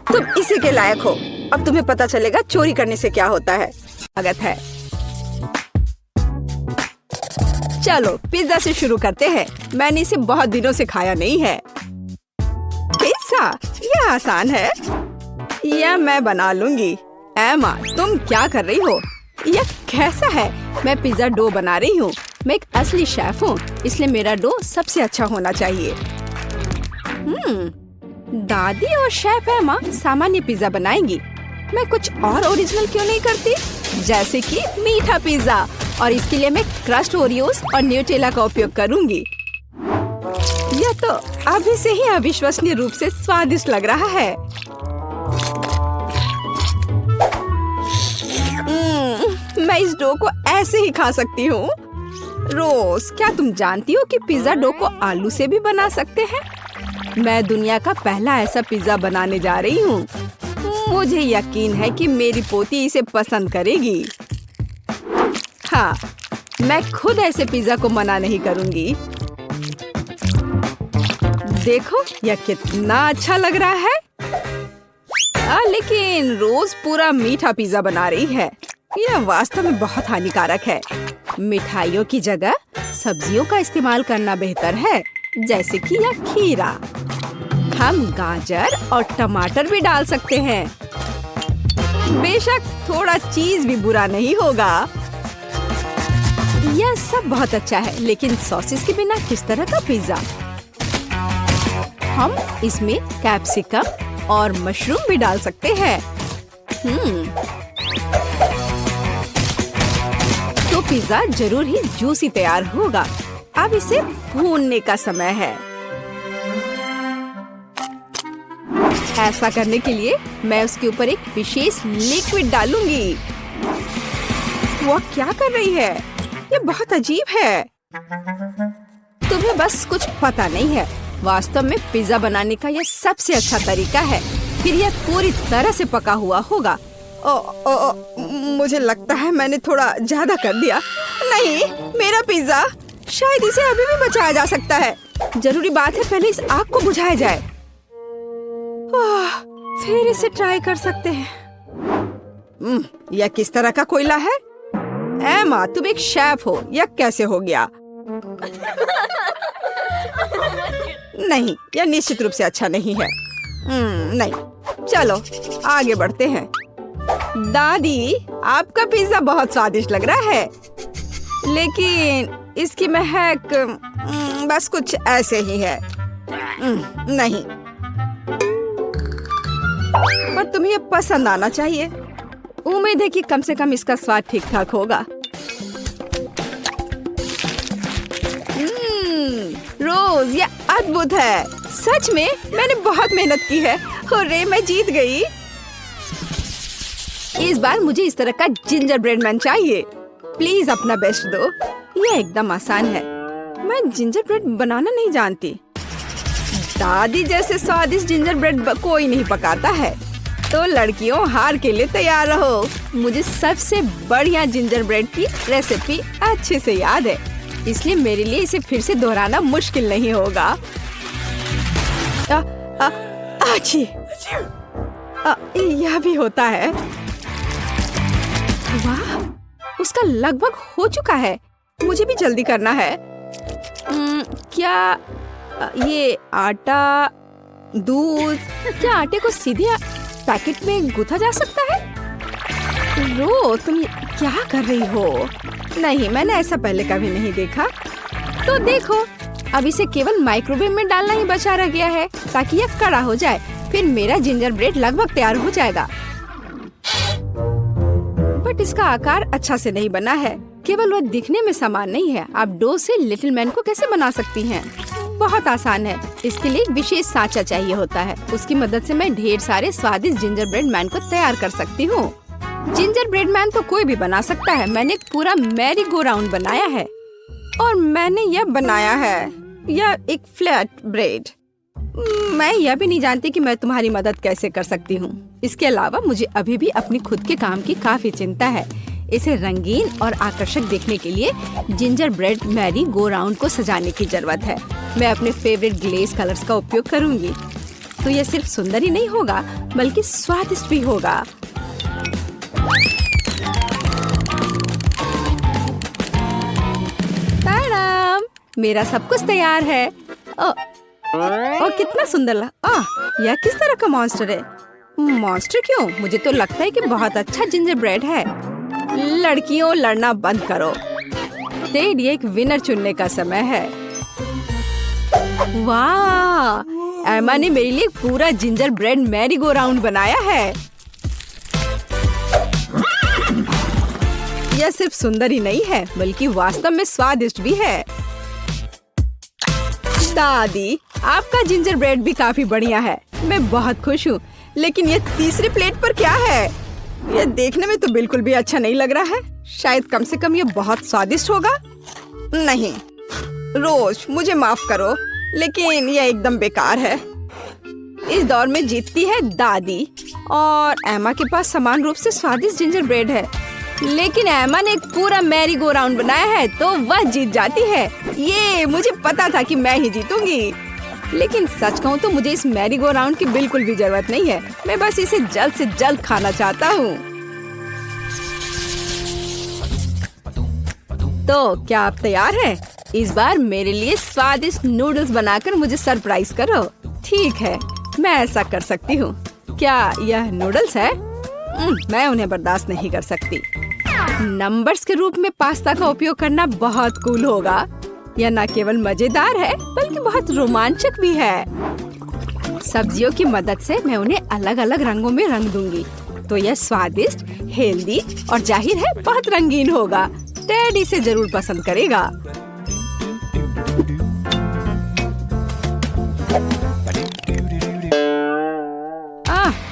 तुम इसी के लायक हो। अब तुम्हें पता चलेगा चोरी करने से क्या होता है। स्वागत है। चलो पिज्जा से शुरू करते हैं। मैंने इसे बहुत दिनों से खाया नहीं है। पिज्जा, यह आसान है। यह मैं बना लूंगी। एमा, तुम क्या कर रही हो? यह कैसा है? मैं पिज्जा डो बना रही हूँ। मैं एक असली शेफ हूँ, इसलिए मेरा डो सबसे अच्छा होना चाहिए। दादी और शेफ एमा सामान्य पिज्जा बनाएंगी। मैं कुछ और ओरिजिनल क्यों नहीं करती? जैसे कि मीठा पिज्जा, और इसके लिए मैं क्रस्ट ओरियोस और न्यूटेला का उपयोग करूंगी। यह तो अभी से ही अविश्वसनीय रूप से स्वादिष्ट लग रहा है। मैं इस डो को ऐसे ही खा सकती हूँ। रोज, क्या तुम जानती हो कि पिज्जा डो को आलू से भी बना सकते हैं? मैं दुनिया का पहला ऐसा पिज्जा बनाने जा रही हूँ। मुझे यकीन है कि मेरी पोती इसे पसंद करेगी। हाँ, मैं खुद ऐसे पिज्जा को मना नहीं करूँगी। देखो, यह कितना अच्छा लग रहा है। लेकिन रोज पूरा मीठा पिज्जा बना रही है। यह वास्तव में बहुत हानिकारक है। मिठाइयों की जगह सब्जियों का इस्तेमाल करना बेहतर है, जैसे कि यह खीरा। हम गाजर और टमाटर भी डाल सकते हैं। बेशक थोड़ा चीज भी बुरा नहीं होगा। यह सब बहुत अच्छा है, लेकिन सॉसेस के बिना किस तरह का पिज्जा? हम इसमें कैप्सिकम और मशरूम भी डाल सकते हैं। तो पिज्जा जरूर ही जूसी तैयार होगा। अब इसे भूनने का समय है। ऐसा करने के लिए मैं उसके ऊपर एक विशेष लिक्विड डालूंगी। वो क्या कर रही है? ये बहुत अजीब है। तुम्हें बस कुछ पता नहीं है। वास्तव में पिज्जा बनाने का यह सबसे अच्छा तरीका है। फिर यह पूरी तरह से पका हुआ होगा। मुझे लगता है मैंने थोड़ा ज्यादा कर दिया। नहीं, मेरा पिज्जा, शायद इसे अभी भी बचाया जा सकता है। जरूरी बात है पहले इस आग को बुझाया जाए। फिर इसे ट्राई कर सकते हैं। यह किस तरह का कोयला है? एमा, तुम एक शेफ हो, यह कैसे हो गया? नहीं, यह निश्चित रूप से अच्छा नहीं है। नहीं, चलो आगे बढ़ते हैं। दादी, आपका पिज्जा बहुत स्वादिष्ट लग रहा है, लेकिन इसकी महक बस कुछ ऐसे ही है। नहीं, पर तुम्हें ये पसंद आना चाहिए। उम्मीद है कि कम से कम इसका स्वाद ठीक ठाक होगा। रोज, ये अद्भुत है। सच में मैंने बहुत मेहनत की है। हुर्रे, मैं जीत गई। इस बार मुझे इस तरह का जिंजर ब्रेड मैन चाहिए। प्लीज अपना बेस्ट दो। यह एकदम आसान है। मैं जिंजर ब्रेड बनाना नहीं जानती। दादी जैसे स्वादिष्ट जिंजर ब्रेड कोई नहीं पकाता है। तो लड़कियों, हार के लिए तैयार रहो। मुझे सबसे बढ़िया जिंजर ब्रेड की रेसिपी अच्छे से याद है, इसलिए मेरे लिए इसे फिर से दोहराना मुश्किल नहीं होगा। यह भी होता है। वाह, उसका लगभग हो चुका है। मुझे भी जल्दी करना है। क्या ये आटा, दूध, क्या आटे को सीधे पैकेट में गूंथा जा सकता है? रो, तुम क्या कर रही हो? नहीं, मैंने ऐसा पहले कभी नहीं देखा। तो देखो, अब इसे केवल माइक्रोवेव में डालना ही बचा रह गया है, ताकि यह कड़ा हो जाए। फिर मेरा जिंजर ब्रेड लगभग तैयार हो जाएगा। बट इसका आकार अच्छा से नहीं बना है। केवल वह दिखने में समान नहीं है। आप डो से लिटिल मैन को कैसे बना सकती हैं? बहुत आसान है। इसके लिए एक विशेष सांचा चाहिए होता है। उसकी मदद से मैं ढेर सारे स्वादिष्ट जिंजर ब्रेड मैन को तैयार कर सकती हूँ। जिंजर ब्रेड मैन तो कोई भी बना सकता है। मैंने एक पूरा मैरी गो राउंड बनाया है और मैंने यह बनाया है, यह एक फ्लैट ब्रेड। मैं यह भी नहीं जानती कि मैं तुम्हारी मदद कैसे कर सकती हूँ। इसके अलावा मुझे अभी भी अपनी खुद के काम की काफी चिंता है। इसे रंगीन और आकर्षक देखने के लिए ginger bread merry go round को सजाने की जरूरत है। मैं अपने फेवरेट ग्लेज कलर्स का उपयोग करूंगी, तो यह सिर्फ सुंदर ही नहीं होगा बल्कि स्वादिष्ट भी होगा। ताड़ाम, मेरा सब कुछ तैयार है। ओ, कितना सुंदर यह किस तरह का मॉन्स्टर है? मॉन्स्टर क्यों? मुझे तो लगता है कि बहुत अच्छा जिंजर ब्रेड है। लड़कियों, लड़ना बंद करो। टेड, ये एक विनर चुनने का समय है। वाह, एमा ने मेरे लिए पूरा ginger bread merry go round बनाया है। यह सिर्फ सुंदर ही नहीं है बल्कि वास्तव में स्वादिष्ट भी है। दादी, आपका जिंजर ब्रेड भी काफी बढ़िया है। मैं बहुत खुश हूँ। लेकिन ये तीसरी प्लेट पर क्या है? यह देखने में तो बिल्कुल भी अच्छा नहीं लग रहा है। शायद कम से कम ये बहुत स्वादिष्ट होगा। नहीं रोज, मुझे माफ करो, लेकिन यह एकदम बेकार है। इस दौर में जीतती है दादी और एमा के पास समान रूप से स्वादिष्ट जिंजर ब्रेड है। लेकिन एमा ने एक पूरा मैरी गो राउंड बनाया है तो वह जीत जाती है। ये मुझे पता था कि मैं ही जीतूंगी। लेकिन सच कहूँ तो मुझे इस मैरी गो राउंड की बिल्कुल भी जरूरत नहीं है। मैं बस इसे जल्द से जल्द खाना चाहता हूँ। तो क्या आप तैयार हैं? इस बार मेरे लिए स्वादिष्ट नूडल्स बनाकर मुझे सरप्राइज करो। ठीक है, मैं ऐसा कर सकती हूँ। क्या यह नूडल्स है? मैं उन्हें बर्दाश्त नहीं कर सकती। नंबर्स के रूप में पास्ता का उपयोग करना बहुत कूल होगा। यह न केवल मजेदार है बल्कि बहुत रोमांचक भी है। सब्जियों की मदद से मैं उन्हें अलग अलग रंगों में रंग दूंगी, तो यह स्वादिष्ट, हेल्दी और जाहिर है बहुत रंगीन होगा। टेड इसे जरूर पसंद करेगा।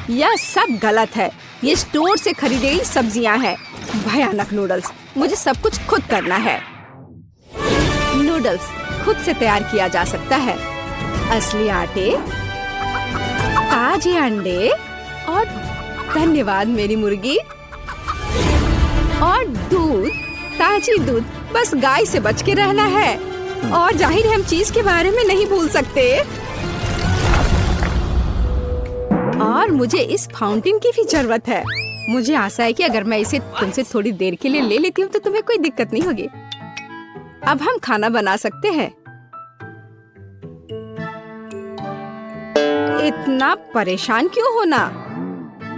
यह सब गलत है। ये स्टोर से खरीदी गई सब्जियां हैं। भयानक नूडल्स। मुझे सब कुछ खुद करना है। नूडल्स खुद से तैयार किया जा सकता है। असली आटे, ताजे अंडे और धन्यवाद मेरी मुर्गी, और दूध, ताजी दूध। बस गाय से बच के रहना है। और जाहिर है हम चीज के बारे में नहीं भूल सकते। और मुझे इस फाउंटेन की भी जरूरत है। मुझे आशा है कि अगर मैं इसे तुमसे थोड़ी देर के लिए ले लेती हूँ तो तुम्हें कोई दिक्कत नहीं होगी। अब हम खाना बना सकते हैं। इतना परेशान क्यों होना?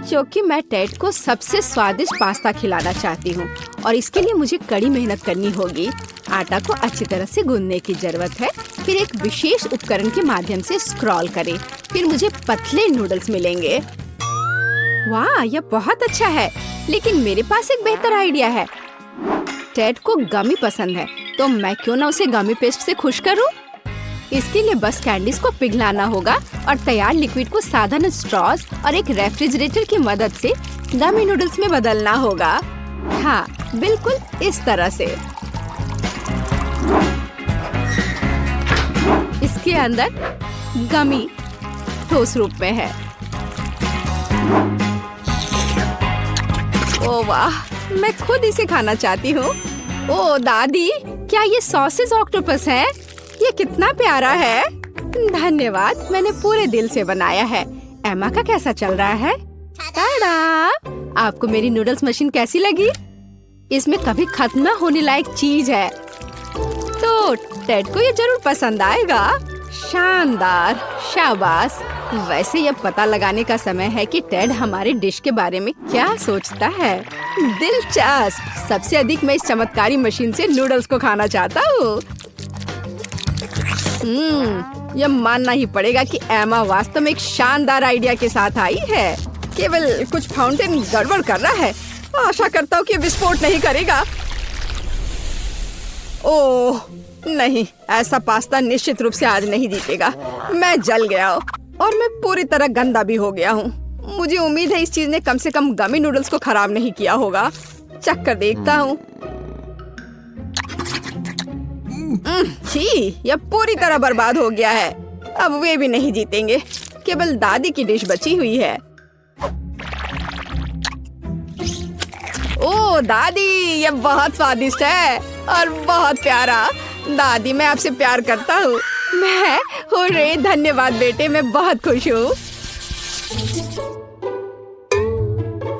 क्योंकि मैं टेड को सबसे स्वादिष्ट पास्ता खिलाना चाहती हूँ और इसके लिए मुझे कड़ी मेहनत करनी होगी। आटा को अच्छी तरह से गूंदने की जरूरत है। फिर एक विशेष उपकरण के माध्यम से स्क्रॉल करें। फिर मुझे पतले नूडल्स मिलेंगे। वाह, यह बहुत अच्छा है। लेकिन मेरे पास एक बेहतर आइडिया है। टेड को गमी पसंद है, तो मैं क्यों ना उसे गमी पेस्ट से खुश करूं? इसके लिए बस कैंडीज को पिघलाना होगा और तैयार लिक्विड को साधारण स्ट्रॉज और एक रेफ्रिजरेटर की मदद से गमी नूडल्स में बदलना होगा। हाँ, बिल्कुल इस तरह से। इसके अंदर गमी ठोस रूप में है। ओह वाह, मैं खुद इसे खाना चाहती हूँ। ओह दादी, क्या ये सॉसेज ऑक्टोपस है? ये कितना प्यारा है। धन्यवाद, मैंने पूरे दिल से बनाया है। एमा का कैसा चल रहा है? टाडा! आपको मेरी नूडल्स मशीन कैसी लगी? इसमें कभी खत्म न होने लायक चीज है, तो टेड को ये जरूर पसंद आएगा। शानदार, शाबाश। वैसे ये पता लगाने का समय है कि टेड हमारे डिश के बारे में क्या सोचता है। दिलचस्प। सबसे अधिक मैं इस चमत्कारी मशीन से नूडल्स को खाना चाहता हूँ। यह मानना ही पड़ेगा कि एमा वास्तव में एक शानदार आइडिया के साथ आई है। केवल कुछ फाउंटेन गड़बड़ कर रहा है। आशा करता हूँ कि विस्फोट नहीं करेगा। ओह नहीं, ऐसा पास्ता निश्चित रूप से आज नहीं जीतेगा। मैं जल गया और मैं पूरी तरह गंदा भी हो गया हूँ। मुझे उम्मीद है इस चीज ने कम से कम गमी नूडल्स को खराब नहीं किया होगा। चख कर देखता हूँ। छी, यह पूरी तरह बर्बाद हो गया है। अब वे भी नहीं जीतेंगे, केवल दादी की डिश बची हुई है। ओह दादी, यह बहुत स्वादिष्ट है और बहुत प्यारा। दादी, मैं आपसे प्यार करता हूँ। मैं हो रे, धन्यवाद बेटे, मैं बहुत खुश हूँ।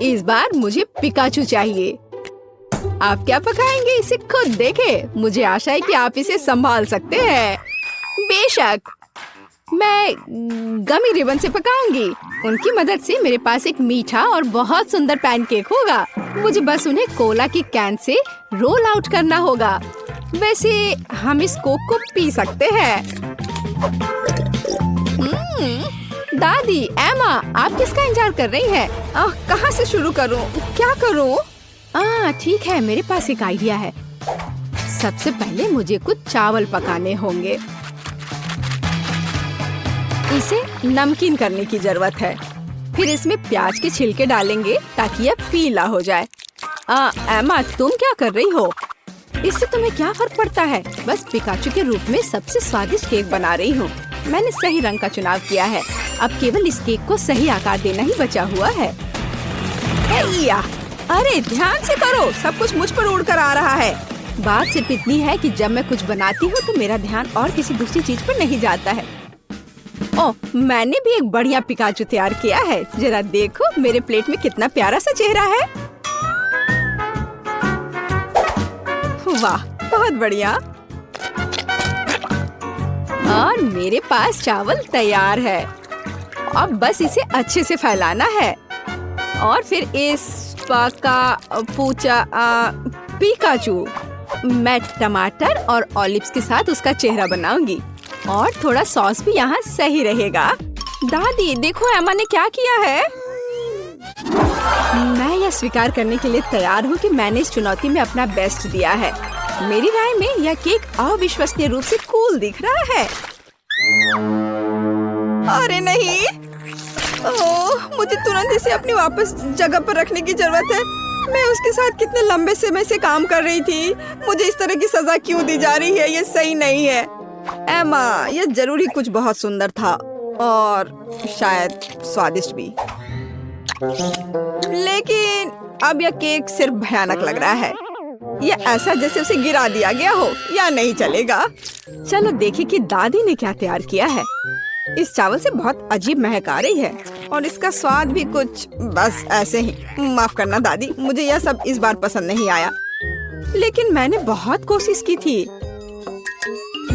इस बार मुझे पिकाचू चाहिए। आप क्या पकाएंगे इसे खुद देखें। मुझे आशा है कि आप इसे संभाल सकते हैं। बेशक, मैं गमी रिबन से पकाऊंगी। उनकी मदद से मेरे पास एक मीठा और बहुत सुंदर पैनकेक होगा। मुझे बस उन्हें कोला की कैन से रोल आउट करना होगा। वैसे हम इस कोक को पी सकते हैं। दादी, एमा, आप किसका इंतजार कर रही हैं? कहाँ से शुरू करूँ? क्या करूँ? ठीक है, मेरे पास एक आइडिया है। सबसे पहले मुझे कुछ चावल पकाने होंगे। इसे नमकीन करने की जरूरत है। फिर इसमें प्याज के छिलके डालेंगे ताकि यह पीला हो जाए। एमा, तुम क्या कर रही हो? इससे तुम्हें क्या फर्क पड़ता है? बस पिकाचू के रूप में सबसे स्वादिष्ट केक बना रही हूँ। मैंने सही रंग का चुनाव किया है। अब केवल इस केक को सही आकार देना ही बचा हुआ है। अरे ध्यान से करो, सब कुछ मुझ पर उड़ कर आ रहा है। बात सिर्फ इतनी है कि जब मैं कुछ बनाती हूँ तो मेरा ध्यान और किसी दूसरी चीज पर नहीं जाता है। ओह, मैंने भी एक बढ़िया पिकाचू तैयार किया है। जरा देखो मेरे प्लेट में कितना प्यारा सा चेहरा है। वाह, बहुत बढ़िया। और मेरे पास चावल तैयार है। अब बस इसे अच्छे से फैलाना है और फिर इस पिकाचू मैं टमाटर और ऑलिव्स के साथ उसका चेहरा बनाऊंगी और थोड़ा सॉस भी यहाँ सही रहेगा। दादी, देखो एमा ने क्या किया है। मैं यह स्वीकार करने के लिए तैयार हूँ कि मैंने इस चुनौती में अपना बेस्ट दिया है। मेरी राय में यह केक अविश्वसनीय रूप से कूल दिख रहा है। अरे नहीं, ओह, मुझे तुरंत इसे अपनी वापस जगह पर रखने की जरूरत है। मैं उसके साथ कितने लंबे समय से काम कर रही थी। मुझे इस तरह की सजा क्यों दी जा रही है? ये सही नहीं है। एमा, यह जरूरी कुछ बहुत सुंदर था और शायद स्वादिष्ट भी, लेकिन अब यह केक सिर्फ भयानक लग रहा है। यह ऐसा जैसे उसे गिरा दिया गया हो। या नहीं चलेगा। चलो देखें कि दादी ने क्या तैयार किया है। इस चावल से बहुत अजीब महक आ रही है और इसका स्वाद भी कुछ बस ऐसे ही। माफ करना दादी, मुझे यह सब इस बार पसंद नहीं आया, लेकिन मैंने बहुत कोशिश की थी।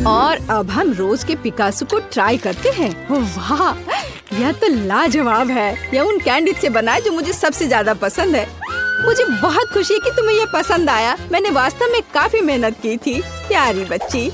और अब हम रोज के पिकासो को ट्राई करते हैं। वाह, यह तो लाजवाब है। यह उन कैंडी से बना है जो मुझे सबसे ज्यादा पसंद है। मुझे बहुत खुशी है कि तुम्हें यह पसंद आया। मैंने वास्तव में काफी मेहनत की थी, प्यारी बच्ची।